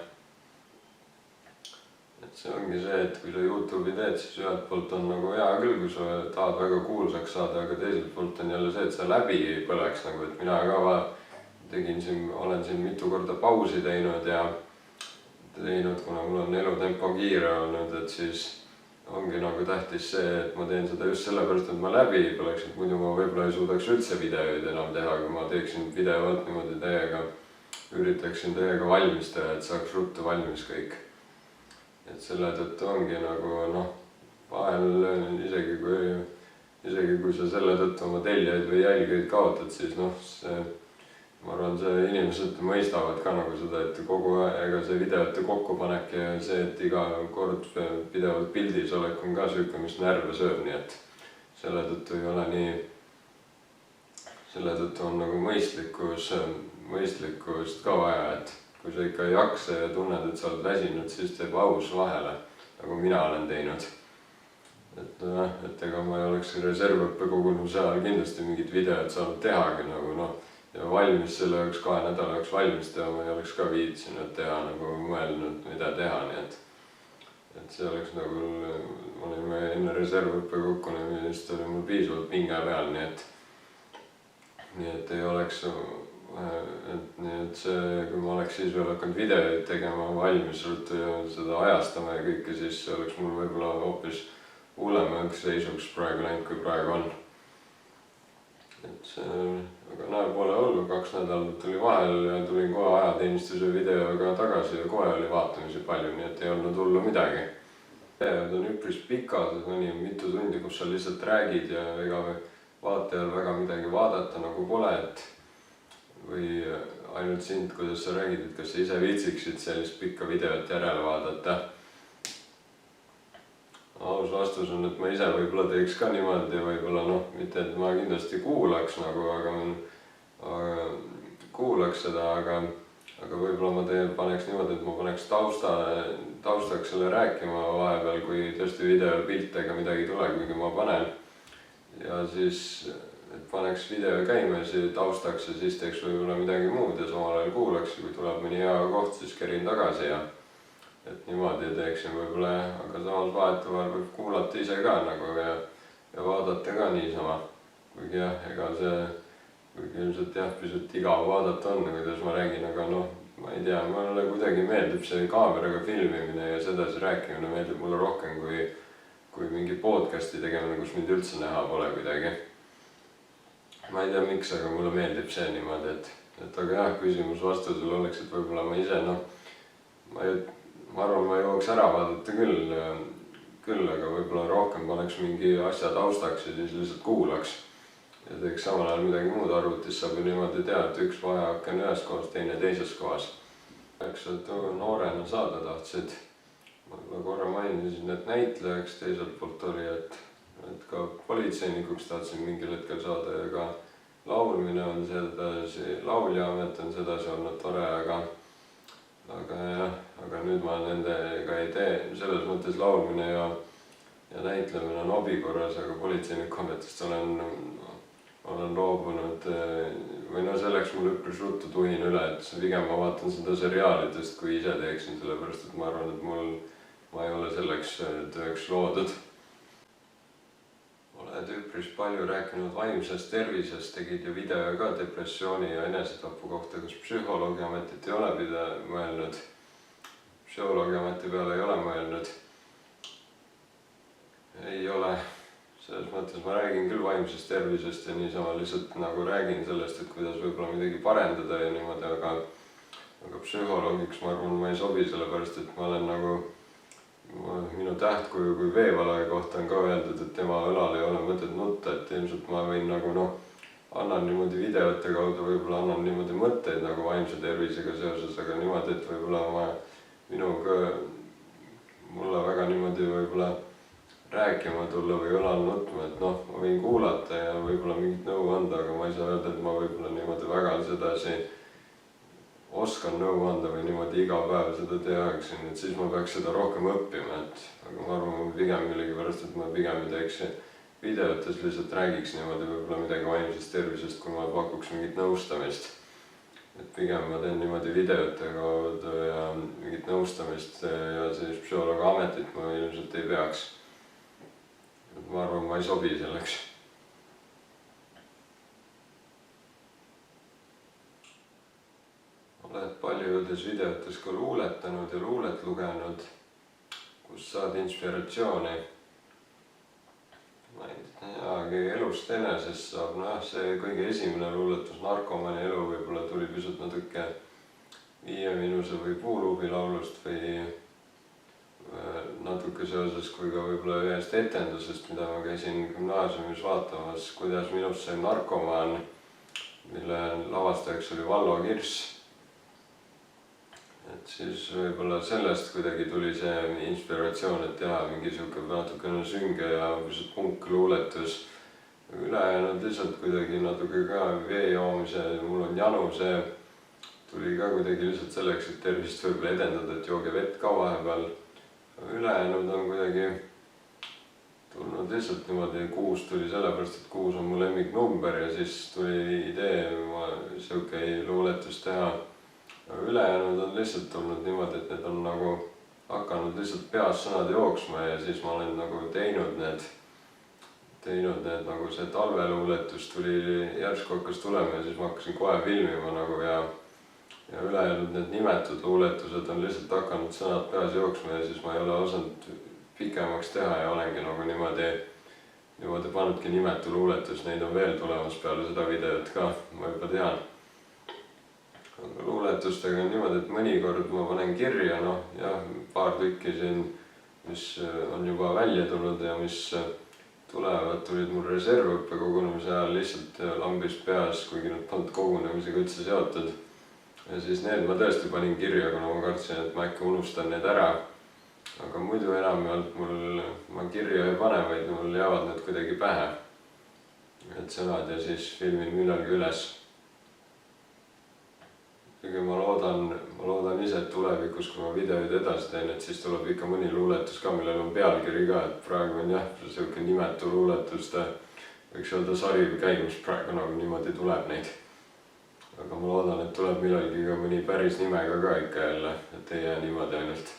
Et see ongi see, et kui sa YouTube'i teed, siis ühelt poolt on nagu hea küll, kui sa tahad väga kuulsaks saada, aga teiselt poolt on jälle see, et sa läbi ei põleks nagu, et mina ka olen siin mitu korda pausi teinud, kuna mul on elutempo kiire olnud, et siis ongi nagu tähtis see, et ma teen seda just sellepärast, et ma läbi ei põleks, et muidu ma võib-olla ei suudaks üldse videoid enam teha, kui ma teeksin videot niimoodi teiega, üritaksin teiega valmis teha, et saaks ruttu valmis kõik. Et selle tõttu ongi nagu vahel isegi kui sa selle tõttu oma tellijaid või jälgijaid kaotad, siis ma arvan, see inimesed mõistavad ka nagu seda, et kogu aega see videote kokkupanek ja see, et iga kord pidevalt pildis olek on ka süüke, mis närve sööb, nii et selle tõttu ei ole nii, selle tõttu on nagu mõistlikkust ka vaja, et kui sa ikka ei jaksa ja tunned, et sa oled väsinud, siis teeb aus vahele, nagu mina olen teinud. Et ega ma ei oleks reservõppekogunemise ajal kindlasti mingit videot saanud tehagi nagu ja valmis selle jaoks 2 nädala jaoks valmis teha, ma ei oleks ka viitsinud teha nagu mõelnud, mida teha, nii et see oleks nagu, ma olime enne reservõppe kokkunemist oli mul piisavalt pinge peal, nii et ei oleks, nii et see, kui ma oleks siis veel hakanud videoid tegema valmis ruttu ja seda ajastama ja kõike, siis see oleks mul võib-olla hoopis hullemaks seisuks praegu läinud, kui praegu on. Et see, aga näe, pole hullu, 2 nädalat tuli vahel ja tulin kohe ajateenistuse videoga tagasi ja kohe oli vaatamisi palju, nii et ei olnud hullu midagi. Videod on üpris pikad, mõni mitu tundi, kus sa lihtsalt räägid ja ega vaatajal väga midagi vaadata nagu pole, et või ainult sind, kuidas sa räägid, et kas sa ise viitsiksid sellist pikka videot järele vaadata. Aus vastus on, et ma ise võib-olla teeks ka niimoodi, võib-olla mitte, et ma kindlasti kuulaks nagu, aga kuulaks seda, aga võib-olla ma paneks niimoodi, et ma paneks taustaks selle rääkima vahepeal, kui tõesti videol pilte ega midagi ei tule, kuigi ma panen. Ja siis, et paneks video käima ja siis taustaks ja siis teeks võib-olla midagi muud ja samal ajal kuulaks, kui tuleb mõni hea koht, siis kerin tagasi ja et niimoodi teeksin võib-olla, aga samas vahetevahel võib kuulata ise ka nagu ja vaadata ka niisama. Kuigi jah, ega see, kuigi ilmselt jah, pisut igav vaadata on, kuidas ma räägin, aga ma ei tea, mulle kuidagi meeldib see kaameraga filmimine ja sedasi rääkimine meeldib mulle rohkem kui mingi podcasti tegemine, kus mind üldse näha pole kuidagi. Ma ei tea miks, aga mulle meeldib see niimoodi, et aga jah, küsimus vastusel oleks, et võib-olla ma ise ma arvan, ma jõuaks ära vaadata küll, aga võib-olla rohkem paneks mingi asja taustaks ja siis lihtsalt kuulaks ja teeks samal ajal midagi muud. Arvutis saab ju niimoodi teha, et üks vajak on ühes kohas, teine teises kohas. Eks noorena saada tahtsid, ma korra mainisin, et näitlejaks teiselt poolt oli, et ka politseinikuks tahtsin mingil hetkel saada ja ka laulmine on sedasi, lauljaamet on sedasi olnud tore, aga nüüd ma nendega ei tee, selles mõttes laulmine ja näitlemine on hobi korras, aga politseiniku ametist olen loobunud või selleks mul üpris ruttu tuhin üle, et pigem ma vaatan seda seriaalidest, kui ise teeksin, sellepärast et ma arvan, et ma ei ole selleks tööks loodud. Oled üpris palju rääkinud vaimsest tervisest, tegid ju video ka depressiooni ja enesetapu kohta, kas psühholoogi ametit ei ole mõelnud? Psühholoogi ameti peale ei ole mõelnud. Ei ole. Selles mõttes ma räägin küll vaimsest tervisest ja niisama lihtsalt nagu räägin sellest, et kuidas võib-olla midagi parendada ja niimoodi, aga psühholoogiks ma arvan, ma ei sobi, sellepärast et ma olen nagu minu tähtkuju kui Veevalaja kohta on ka öeldud, et tema õlal ei ole mõtet nutta, et ilmselt ma võin nagu annan niimoodi videote kaudu, võib-olla annan niimoodi mõtteid nagu vaimse tervisega seoses, aga niimoodi, et võib-olla mulle väga niimoodi võib-olla rääkima tulla või õlal nutma, et ma võin kuulata ja võib-olla mingit nõu anda, aga ma ei saa öelda, et ma võib-olla niimoodi väga sedasi oskan nõu anda või niimoodi iga päev seda tehaksin, et siis ma peaks seda rohkem õppima, aga ma arvan pigem millegipärast, et ma pigem teeks videotes lihtsalt räägiks niimoodi võib-olla midagi vaimsest tervisest, kui ma pakuks mingit nõustamist. Et pigem ma teen niimoodi videote kaudu ja mingit nõustamist ja siis psühholoogi ametit ma ilmselt ei peaks. Et ma arvan, ma ei sobi selleks. Oled paljudes videotes ka luuletanud ja luulet lugenud, kus saad inspiratsiooni. Ma ei teagi, elust enesest saab, see kõige esimene luuletus Narkomani elu võib-olla tuli pisut natuke Viie Miinuse või Puuluubi laulust või natuke seoses kui ka võib-olla ühest etendusest, mida ma käisin gümnaasiumis vaatamas, kuidas minust sai narkomaan, mille lavastajaks oli Vallo Kirss. Et siis võib-olla sellest kuidagi tuli see inspiratsioon, et teha mingi siuke natukene sünge ja punk luuletus. Ülejäänud lihtsalt kuidagi natuke ka vee joomise, mul on janu, see tuli ka kuidagi lihtsalt selleks, et tervist võib-olla edendada, et jooge vett ka vahepeal. Ülejäänud on kuidagi tulnud lihtsalt niimoodi, 6 tuli sellepärast, et 6 on mu lemmiknumber ja siis tuli idee siuke luuletust teha. Ülejäänud on lihtsalt tulnud niimoodi, et need on nagu hakanud lihtsalt peas sõnad jooksma ja siis ma olen nagu teinud need nagu see talveluuletus tuli järsku hakkas tulema ja siis ma hakkasin kohe filmima nagu ja ülejäänud need nimetud luuletused on lihtsalt hakanud sõnad peas jooksma ja siis ma ei ole osanud pikemaks teha ja olengi nagu niimoodi pannudki nimetu luuletus, neid on veel tulemas peale seda videot ka, ma juba tean. Aga luuletustega on niimoodi, et mõnikord ma panen kirja, paar tükki siin, mis on juba välja tulnud ja mis tulid mul reservõppe kogunemise ajal lihtsalt lambis peas, kuigi nad polnud kogunemisega üldse seotud. Ja siis need ma tõesti panin kirja, kuna ma kartsin, et ma äkki unustan need ära. Aga muidu enamjaolt ma kirja ei pane, vaid mul jäävad need kuidagi pähe. Et sõnad ja siis filmin millalgi üles. Ma loodan ise, et tulevikus, kui ma videoid edasi teen, et siis tuleb ikka mõni luuletus ka, millel on pealkiri ka, et praegu on jah, selline nimetu luuletuste, võiks öelda sari käigus, praegu nagu niimoodi tuleb neid. Aga ma loodan, et tuleb millalgi ka mõni päris nimega ka ikka jälle, et ei jää niimoodi ainult.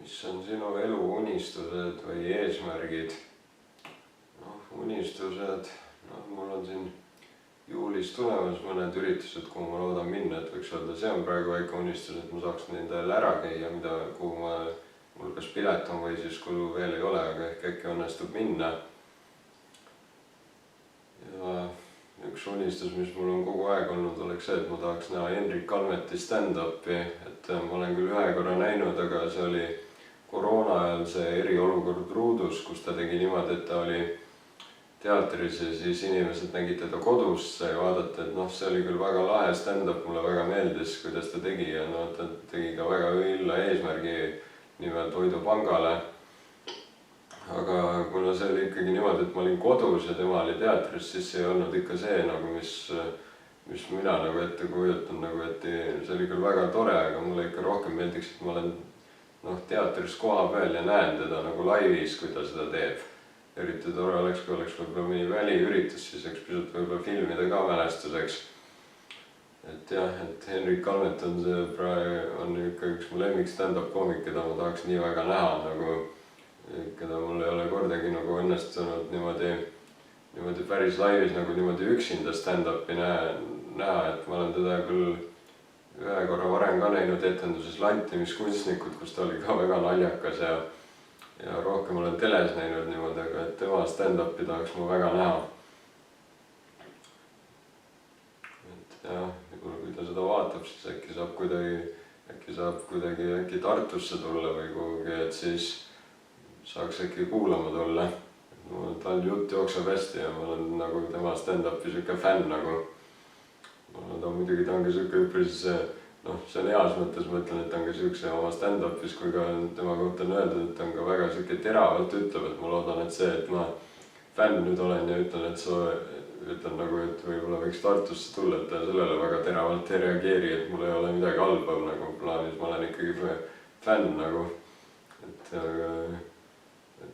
Mis on sinu elu unistused või eesmärgid? Unistused, mul on siin juulis tulemas mõned üritused, kuhu ma loodan minna, et võiks öelda, see on praegu väike unistus, et ma saaks nendel ära käia, kuhu mul kas pilet on või siis kui veel ei ole, aga äkki õnnestub minna. Ja üks unistus, mis mul on kogu aeg olnud, oleks see, et ma tahaks näha Hendrik Almeti stand-upi, et ma olen küll ühe korra näinud, aga see oli koroona ajal see eriolukord Ruudus, kus ta tegi niimoodi, et ta oli teatris ja siis inimesed nägid teda kodus ja vaadata, et see oli küll väga lahe stand-up, mulle väga meeldis, kuidas ta tegi ja ta tegi ka väga õilla eesmärgi nimelt Hoidupangale. Aga kuna see oli ikkagi niimoodi, et ma olin kodus ja tema oli teatris, siis see ei olnud ikka see, mis mina ette kujutan, et see oli küll väga tore, aga mulle ikka rohkem meeldiks, et ma olen teatris koha peal ja näen teda nagu laivis, kui ta seda teeb. Eriti tore oleks, kui oleks võib-olla mõni väliüritus, siis eks pisut võib-olla filmida ka mälestuseks. Et jah, et Hendrik Almet on ikka üks mu lemmik stand-up koomik, keda ma tahaks nii väga näha, keda mul ei ole kordagi õnnestunud niimoodi päris laivis niimoodi üksinda stand-upi näha, et ma olen teda küll ühe korra varem ka näinud etenduses Lantimiskunstnikud, kus ta oli ka väga naljakas ja rohkem olen teles näinud niimoodi, aga et tema stand-upi tahaks ma väga näha. Et jah, kui ta seda vaatab, siis äkki saab kuidagi Tartusse tulla või kuhugi, et siis saaks äkki kuulama tulla. Tal jutt jookseb hästi ja ma olen nagu tema stand-upi siuke fänn nagu. Muidugi ta ongi siuke üpris, see on heas mõttes, ma ütlen, et ta on ka siukse oma stand-upis, kui ka tema kohta on öeldud, et ta on ka väga siuke teravalt ütleb, et ma loodan, et see, et ma fänn nüüd olen ja ütlen, et võib-olla võiks Tartusse tulla, et ta sellele väga teravalt ei reageeri, et mul ei ole midagi halba plaanis, ma olen ikkagi fänn nagu.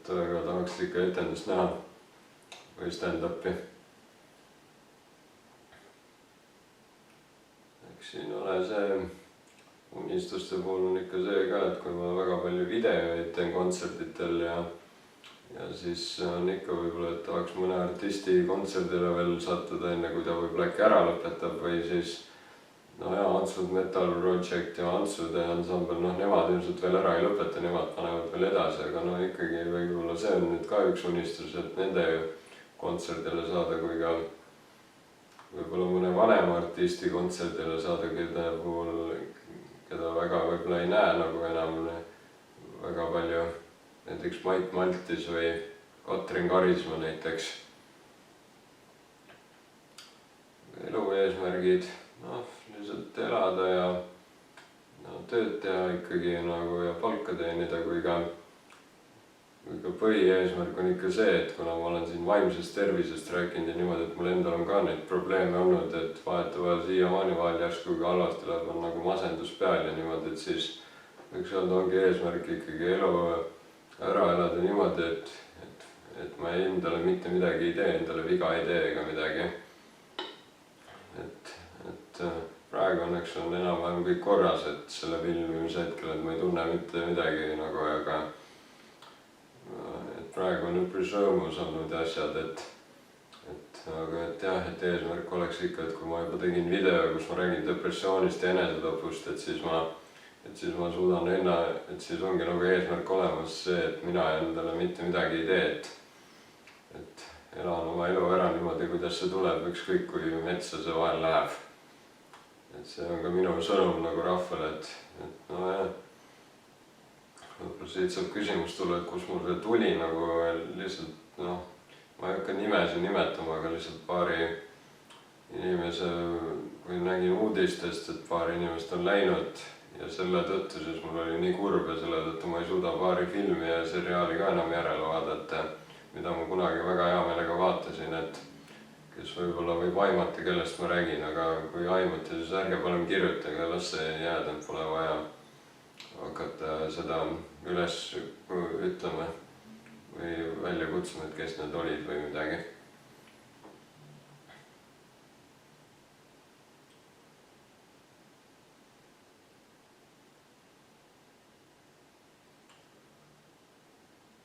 et väga tahaks ikka etendust näha või stand-up'i. Eks siin ole see unistuste puhul on ikka see ka, et kui ma väga palju videoid teen kontserditel ja siis on ikka võib-olla, et tahaks mõne artisti kontserdile veel sattuda enne, kui ta võib-olla äkki ära lõpetab või siis no jaa, Antsud Metal Project ja Antsude ansambel, noh nemad ilmselt veel ära ei lõpeta, nemad panevad veel edasi, aga no ikkagi võib-olla see on nüüd ka üks unistus, et nende kontserdile saada, kui ka võib-olla mõne vanema artisti kontserdile saada, keda väga võib-olla ei näe nagu enam väga palju, näiteks Mait Maltis või Katrin Karisma näiteks. elu eesmärgid, noh, lihtsalt elada ja no, tööd teha ikkagi nagu ja palka teenida, kui ka põhieesmärk on ikka see, et kuna ma olen siin vaimsest tervisest rääkinud ja niimoodi, et mul endal on ka neid probleeme olnud, et vahetevahel siiamaani vahel järsku kui halvasti läheb, on nagu masendus peal ja niimoodi, et siis võiks öelda, ongi eesmärk ikkagi elu ära elada niimoodi, et ma endale mitte midagi ei tee, endale viga ei tee ega midagi. Et praegu õnneks on enam-vähem kõik korras, et selle filmimise hetkel, et ma ei tunne mitte midagi nagu, aga et praegu on üpris rõõmus olnud asjad, aga et jah, et eesmärk oleks ikka, et kui ma juba tegin video, kus ma räägin depressioonist ja enesetapust, et siis ma suudan et siis ongi nagu eesmärk olemas see, et mina endale mitte midagi ei tee, et elan oma elu ära niimoodi, kuidas see tuleb, ükskõik kui metsa see vahel läheb. Et see on ka minu sõnum nagu rahvale, et nojah, võib-olla siit saab küsimus tulla, et kus mul see tuli nagu lihtsalt, noh, ma ei hakka nimesid nimetama, aga lihtsalt paari inimese, kui nägin uudistest, et paar inimest on läinud ja selle tõttu siis mul oli nii kurb ja selle tõttu ma ei suuda paari filmi ja seriaali ka enam järele vaadata, mida ma kunagi väga hea meelega vaatasin, et kes võib-olla võib aimata, kellest ma räägin, aga kui aimate, siis ärge palun kirjutage, las see jääda, pole vaja hakata seda üles ütlema või välja kutsuma, et kes need olid või midagi.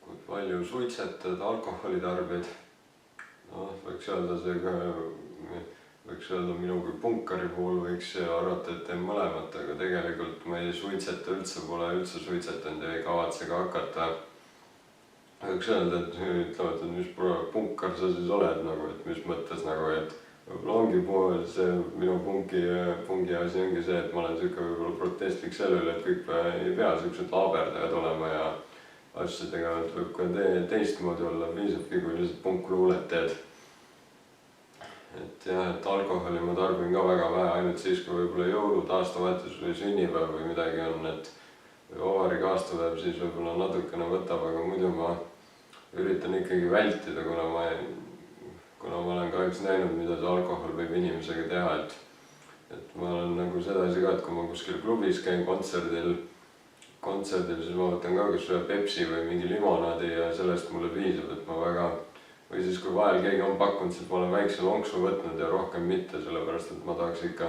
Kui palju suitsetad, alkoholi tarbid? Noh, võiks öelda see ka, võiks öelda minu kui punkari puhul võiks arvata, et teen mõlemat, aga tegelikult ma ei suitseta üldse, pole üldse suitsetanud ja ei kavatse ka hakata. Võiks öelda, et ütlevad, et mis punkar sa siis oled nagu, et mis mõttes nagu, et võib-olla ongi see minu pungi asi ongi see, et ma olen siuke võib-olla protestlik selle üle, et kõik ei pea siuksed laaberdajad olema ja asjadega, et võib ka teistmoodi olla, piisabki, kui lihtsalt punkluulet teed. Et jah, et alkoholi ma tarbin ka väga vähe, ainult siis, kui võib-olla jõulud, aastavahetus või sünnipäev või midagi on, et või vabariigi aastapäev, siis võib-olla natukene võtab, aga muidu ma üritan ikkagi vältida, kuna ma olen kahjuks näinud, mida see alkohol võib inimesega teha, et ma olen nagu sedasi ka, et kui ma kuskil klubis käin kontserdil, siis ma võtan ka kas ühe Pepsi või mingi limonaadi ja sellest mulle piisab, et ma väga või siis kui vahel keegi on pakkunud, siis ma olen väikse lonksu võtnud ja rohkem mitte, sellepärast et ma tahaks ikka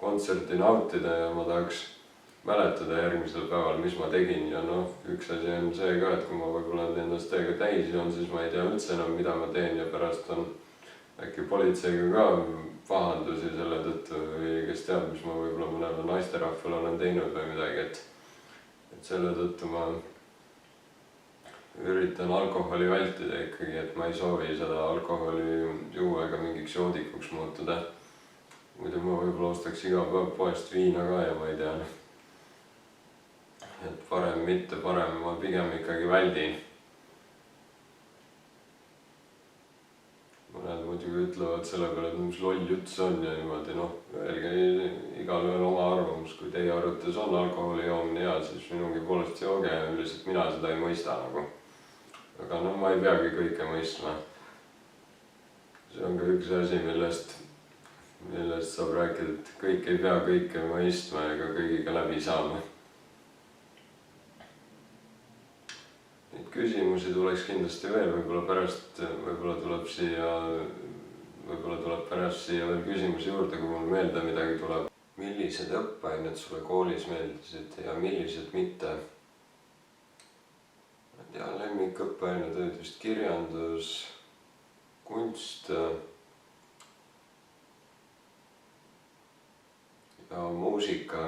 kontserti nautida ja ma tahaks mäletada järgmisel päeval, mis ma tegin ja noh, üks asi on see ka, et kui ma võib-olla ennast täiega täis joon, siis ma ei tea üldse enam, mida ma teen ja pärast on äkki politseiga ka pahandusi selle tõttu või kes teab, mis ma võib-olla mõnele naisterahvale olen teinud või midagi, et selle tõttu ma üritan alkoholi vältida ikkagi, et ma ei soovi seda alkoholi juua ega mingiks joodikuks muutuda. Muidu ma võib-olla ostaks iga päev poest viina ka ja ma ei tea. Et parem mitte, parem ma pigem ikkagi väldin. Mõned muidugi ütlevad selle peale, et mis loll jutt see on ja niimoodi, noh, öelge igalühel oma arvamus, kui teie arvates on alkoholi joomine hea, siis minugi poolest jooge ja üldiselt mina seda ei mõista nagu. Aga no ma ei peagi kõike mõistma. See on ka üks asi, millest saab rääkida, et kõik ei pea kõike mõistma ega kõigiga läbi saama. Neid küsimusi tuleks kindlasti veel, võib-olla tuleb pärast siia veel küsimusi juurde, kui mul meelde midagi tuleb. Millised õppeained sulle koolis meeldisid ja millised mitte? Ma ei tea, lemmikõppeained olid vist kirjandus, kunst ja muusika.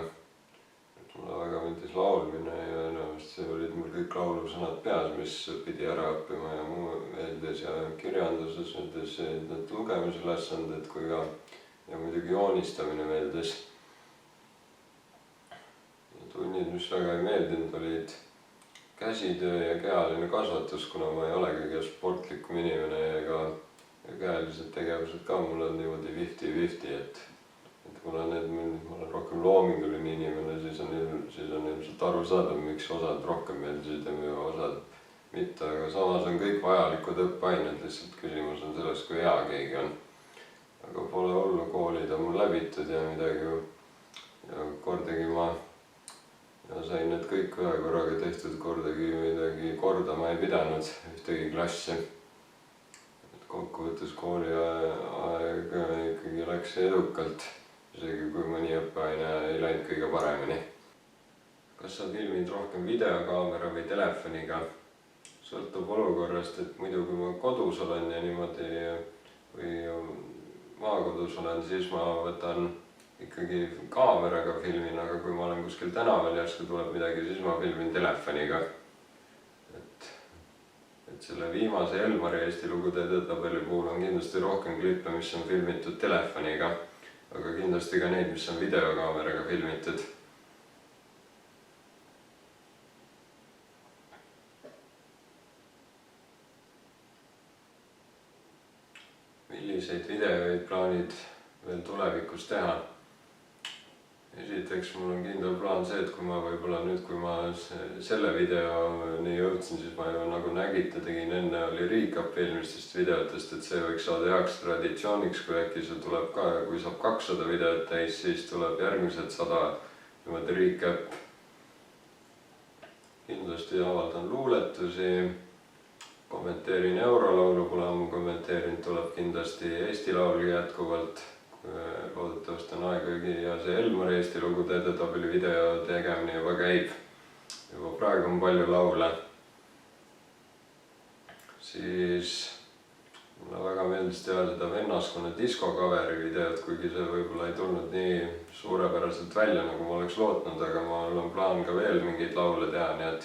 Mulle väga meeldis laulmine ja enamasti olid mul kõik laulusõnad peas, mis pidi ära õppima ja muu meeldis ja kirjanduses meeldis need lugemisülesanded kui ka ja muidugi joonistamine meeldis. Tunnid, mis väga ei meeldinud, olid käsitöö ja kehaline kasvatus, kuna ma ei ole kõige sportlikum inimene ega käelised tegevused ka mul on niimoodi 50-50, et kuna ma olen rohkem loominguline inimene, siis on ilmselt arusaadav, miks osad rohkem meeldisid ja osad mitte, aga samas on kõik vajalikud õppeained, lihtsalt küsimus on selles, kui hea keegi on. Aga pole hullu, koolid on mul läbitud ja midagi ja kordagi ma sain need kõik ühe korraga tehtud, kordagi midagi kordama ei pidanud ühtegi klassi. Kokkuvõttes kooliaeg ikkagi läks edukalt. Isegi kui mõni õppeaine ei läinud kõige paremini. Kas sa filmid rohkem videokaamera või telefoniga? Sõltub olukorrast, et muidu kui ma kodus olen ja niimoodi või maakodus olen, siis ma võtan ikkagi kaameraga filmin, aga kui ma olen kuskil tänaval järsku tuleb midagi, siis ma filmin telefoniga. Et selle viimase Elmari Eesti lugude edetabeli puhul on kindlasti rohkem klippe, mis on filmitud telefoniga. Aga kindlasti ka neid, mis on videokaameraga filmitud. Milliseid videoid plaanid veel tulevikus teha? Esiteks mul on kindel plaan see, et kui ma selle videoni jõudsin, siis ma ju nagu nägite, tegin enne oli recap eelmistest videotest, et see võiks saada heaks traditsiooniks, kui äkki see tuleb ka, kui saab 200 videot täis, siis tuleb järgmised 100 niimoodi recap. Kindlasti avaldan luuletusi, kommenteerin eurolaulu, pole ammu kommenteerinud, tuleb kindlasti Eesti Laul jätkuvalt. Loodetavasti on aegagi ja see Elmari Eesti lugude edetabeli video tegemine juba käib. Juba praegu on palju laule. Siis mulle väga meeldis teha seda vennaskonna diskokaveri videot, kuigi see võib-olla ei tulnud nii suurepäraselt välja, nagu ma oleks lootnud, aga mul on plaan ka veel mingeid laule teha, nii et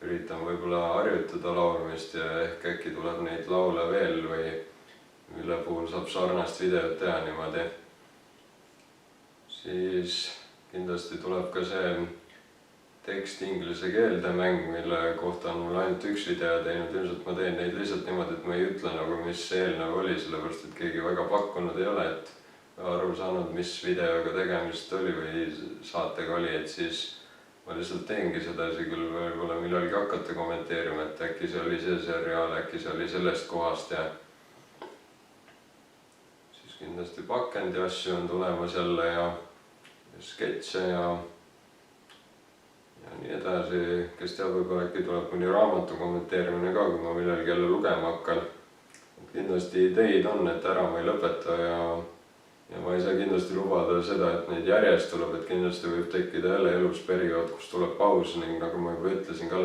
üritan võib-olla harjutada laulmist ja ehk äkki tuleb neid laule veel või mille puhul saab sarnast videot teha niimoodi. Siis kindlasti tuleb ka see tekst inglise keelde mäng, mille kohta on mul ainult üks video teinud. Ilmselt ma teen neid lihtsalt niimoodi, et ma ei ütle nagu mis eelnev oli, sellepärast et keegi väga pakkunud ei ole, et aru saanud, mis videoga tegemist oli või saatega oli, et siis ma lihtsalt teengi seda, küll võib-olla millalgi hakata kommenteerima, et äkki see oli see seriaal, äkki see oli sellest kohast ja kindlasti pakendi asju on tulemas jälle ja sketše ja nii edasi. Kes teab, võib-olla äkki tuleb mõni raamatu kommenteerimine ka, kui ma millalgi jälle lugema hakkan. Kindlasti ideid on, et ära ma ei lõpeta ja ma ei saa kindlasti lubada seda, et neid järjest tuleb, et kindlasti võib tekkida jälle elus periood, kus tuleb paus ning nagu ma juba ütlesin ka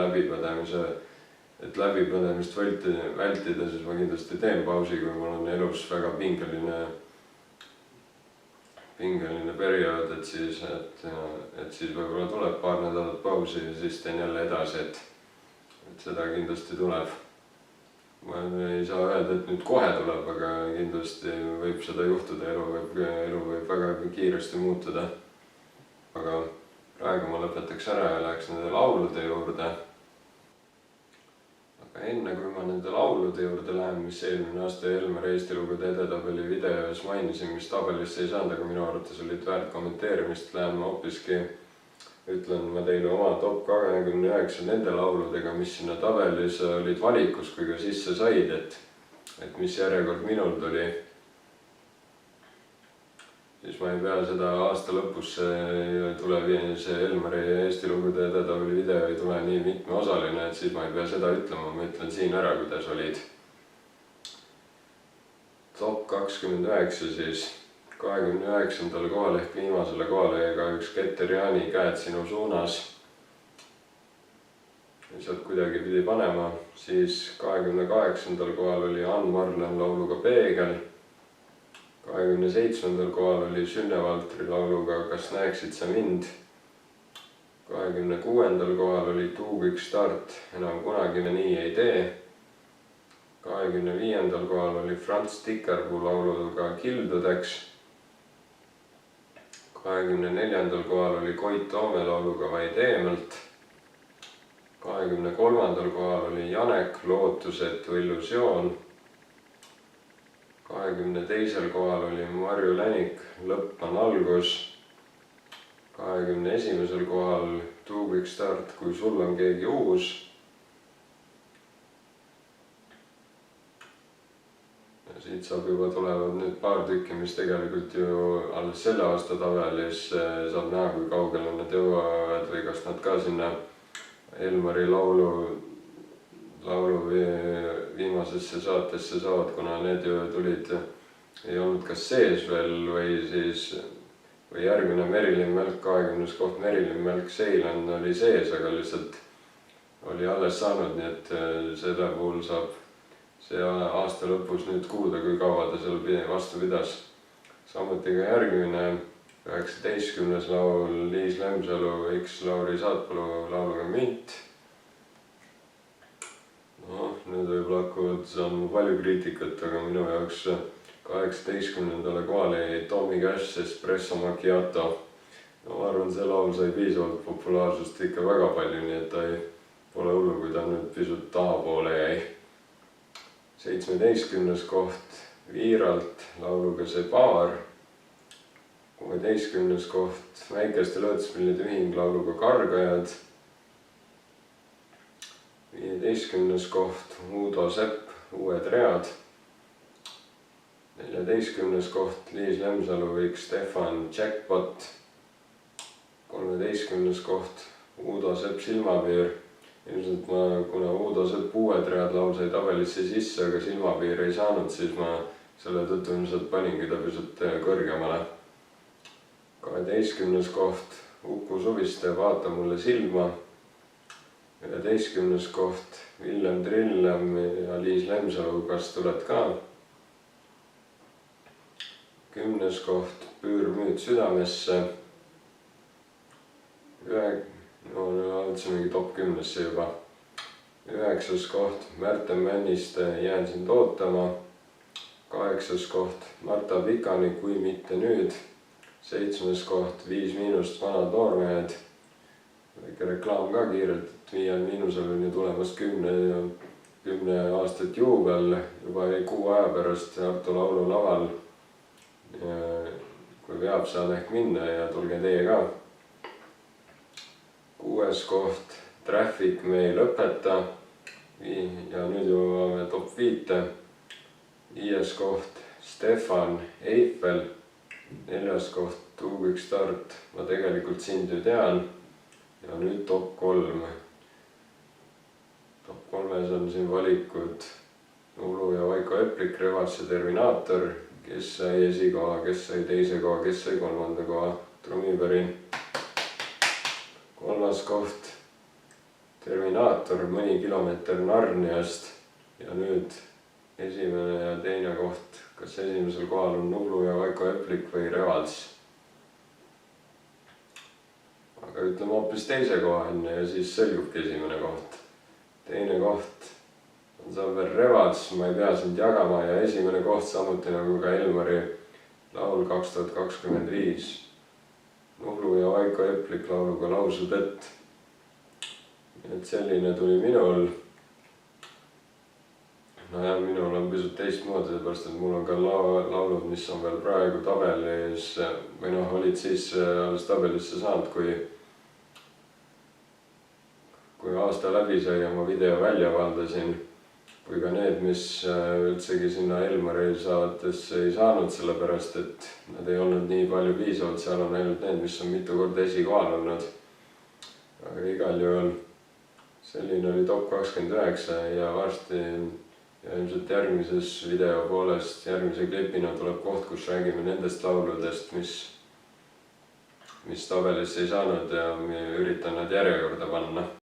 et läbipõdemist vältida, siis ma kindlasti teen pausi, kui mul on elus väga pingeline periood, et siis võib-olla tuleb paar nädalat pausi ja siis teen jälle edasi, et seda kindlasti tuleb. Ma ei saa öelda, et nüüd kohe tuleb, aga kindlasti võib seda juhtuda, elu võib väga kiiresti muutuda. Aga praegu ma lõpetaks ära ja läheks nende laulude juurde. Aga enne kui ma nende laulude juurde lähen, mis eelmine aasta Elmari Eesti lugude edetabeli videos mainisin, mis tabelisse ei saanud, aga minu arvates olid väärt kommenteerimist, lähen ma hoopiski, ütlen ma teile oma top 29 nende lauludega, mis sinna tabelis olid valikus, kui ka sisse said, et mis järjekord minul tuli. siis ma ei pea seda aasta lõpus tuleb see Elmari Eesti lugude edetabeli video ei tule nii mitmeosaline, et siis ma ei pea seda ütlema, ma ütlen siin ära, kuidas olid. Top 29 siis 29. kohal ehk viimasele kohale jäi ka üks Keter-Jaani Käed sinu suunas. Sealt kuidagi pidi panema, siis 28. kohal oli Ann Marlen lauluga Peegel. 27. kohal oli Sünne Valtri lauluga Kas näeksid sa mind. 26. kohal oli Tuugik Start Enam kunagi me nii ei tee. 25. kohal oli Franz Tikerpuu lauluga Kildudeks. 24. kohal oli Koit Toome lauluga Vaid eemalt. 23. kohal oli Janek Lootusetu illusioon. 22. kohal oli Marju Länik Lõpp on algus. 21. kohal Tuugik Start Kui sul on keegi uus. Ja siit saab juba tulevad nüüd paar tükki, mis tegelikult ju alles selle aasta tabelis saab näha, kui kaugele nad jõuavad või kas nad ka sinna Elmari laulu viimasesse saatesse saavad, kuna need ju tulid, ei olnud kas sees veel või järgmine Merilin Mälk, 20. koht Merilin Mälk Seiland oli sees, aga lihtsalt oli alles saanud, nii et selle puhul saab see aasta lõpus nüüd kuulda, kui kaua ta seal vastu pidas. Samuti ka järgmine 19. laul Liis Lemsalu X Lauri Saatpalu lauluga Mint. Noh, nüüd võib-olla hakkavad saama palju kriitikat, aga minu jaoks 18. kohale jäi Tommy Cash Espresso Macchiato. No ma arvan, see laul sai piisavalt populaarsust ikka väga palju, nii et ta pole hullu, kui ta nüüd pisut tahapoole jäi. 17. koht Viiralt lauluga See paar. 16. koht Väikeste lõõtspillide ühing lauluga Kargajad. 15. koht Uudo Sepp Uued read. 14. koht Liis Lemsalu X Stefan Jackpot. 13. koht Uudo Sepp Silmapiir. Ilmselt kuna Uudo Sepp Uued read laul sai tabelisse sisse, aga Silmapiir ei saanud, siis ma selle tõttu ilmselt paningi ta pisut kõrgemale. 12. koht Uku Suviste Vaata mulle silma. 11. koht Villem Trillem ja Liis Lemsalu Kas tuled ka. 10. koht Püürmüüd südamesse. No olitsemegi top 10-sse juba. 9. koht Märten Männiste Jään sind ootama. 8. koht Marta Pikani Kui mitte nüüd. 7. koht 5 – vanad noormehed. Väike reklaam ka kiirelt, et 5 – on ju tulemas 10 aastat juubel. Juba 6 aja pärast Tartu Laulu laval. Kui veab, saan ehk minna ja tulge teie ka. 6. koht Traffic me ei lõpeta. Ja nüüd jõuame top 5. 5. koht Stefan Eiffel. 4. koht Tuugik Start Ma tegelikult sind ju tean. Ja nüüd top 3. Top 3-s on siin valikud Uulu ja Vaiko Eplik, Revas ja Terminaator. Kes sai esikoha, kes sai teise koha, kes sai 3. koha. Trummipärin. 3. koht Terminaator Mõni kilomeeter Narniast. Ja nüüd 1. ja 2. koht. Kas 1. kohal on Uulu ja Vaiko Eplik või Revals? Aga ütleme hoopis 2. koha enne ja siis selgubki 1. koht. 2. koht on seal veel Revals, Ma ei pea sind jagama ja 1. koht samuti nagu ka Elmari laul 2025. Uulu ja Vaiko Eplik lauluga Lausu tõtt. Et selline tuli minul. No ja minul on pisut teistmoodi, seepärast et mul on ka laulud, mis on veel praegu tabelis või noh, olid siis alles tabelisse saanud, kui aasta läbi sai ja ma video välja valdasin. kui ka need, mis üldsegi sinna Elmari saatesse ei saanud, sellepärast et nad ei olnud nii palju piisavalt, seal on ainult need, mis on mitu korda esikohal olnud. Aga igal juhul selline oli top 29 ja varsti ja ilmselt järgmises video poolest, järgmise klipina tuleb koht, kus räägime nendest lauludest, mis tabelisse ei saanud ja üritan nad järjekorda panna.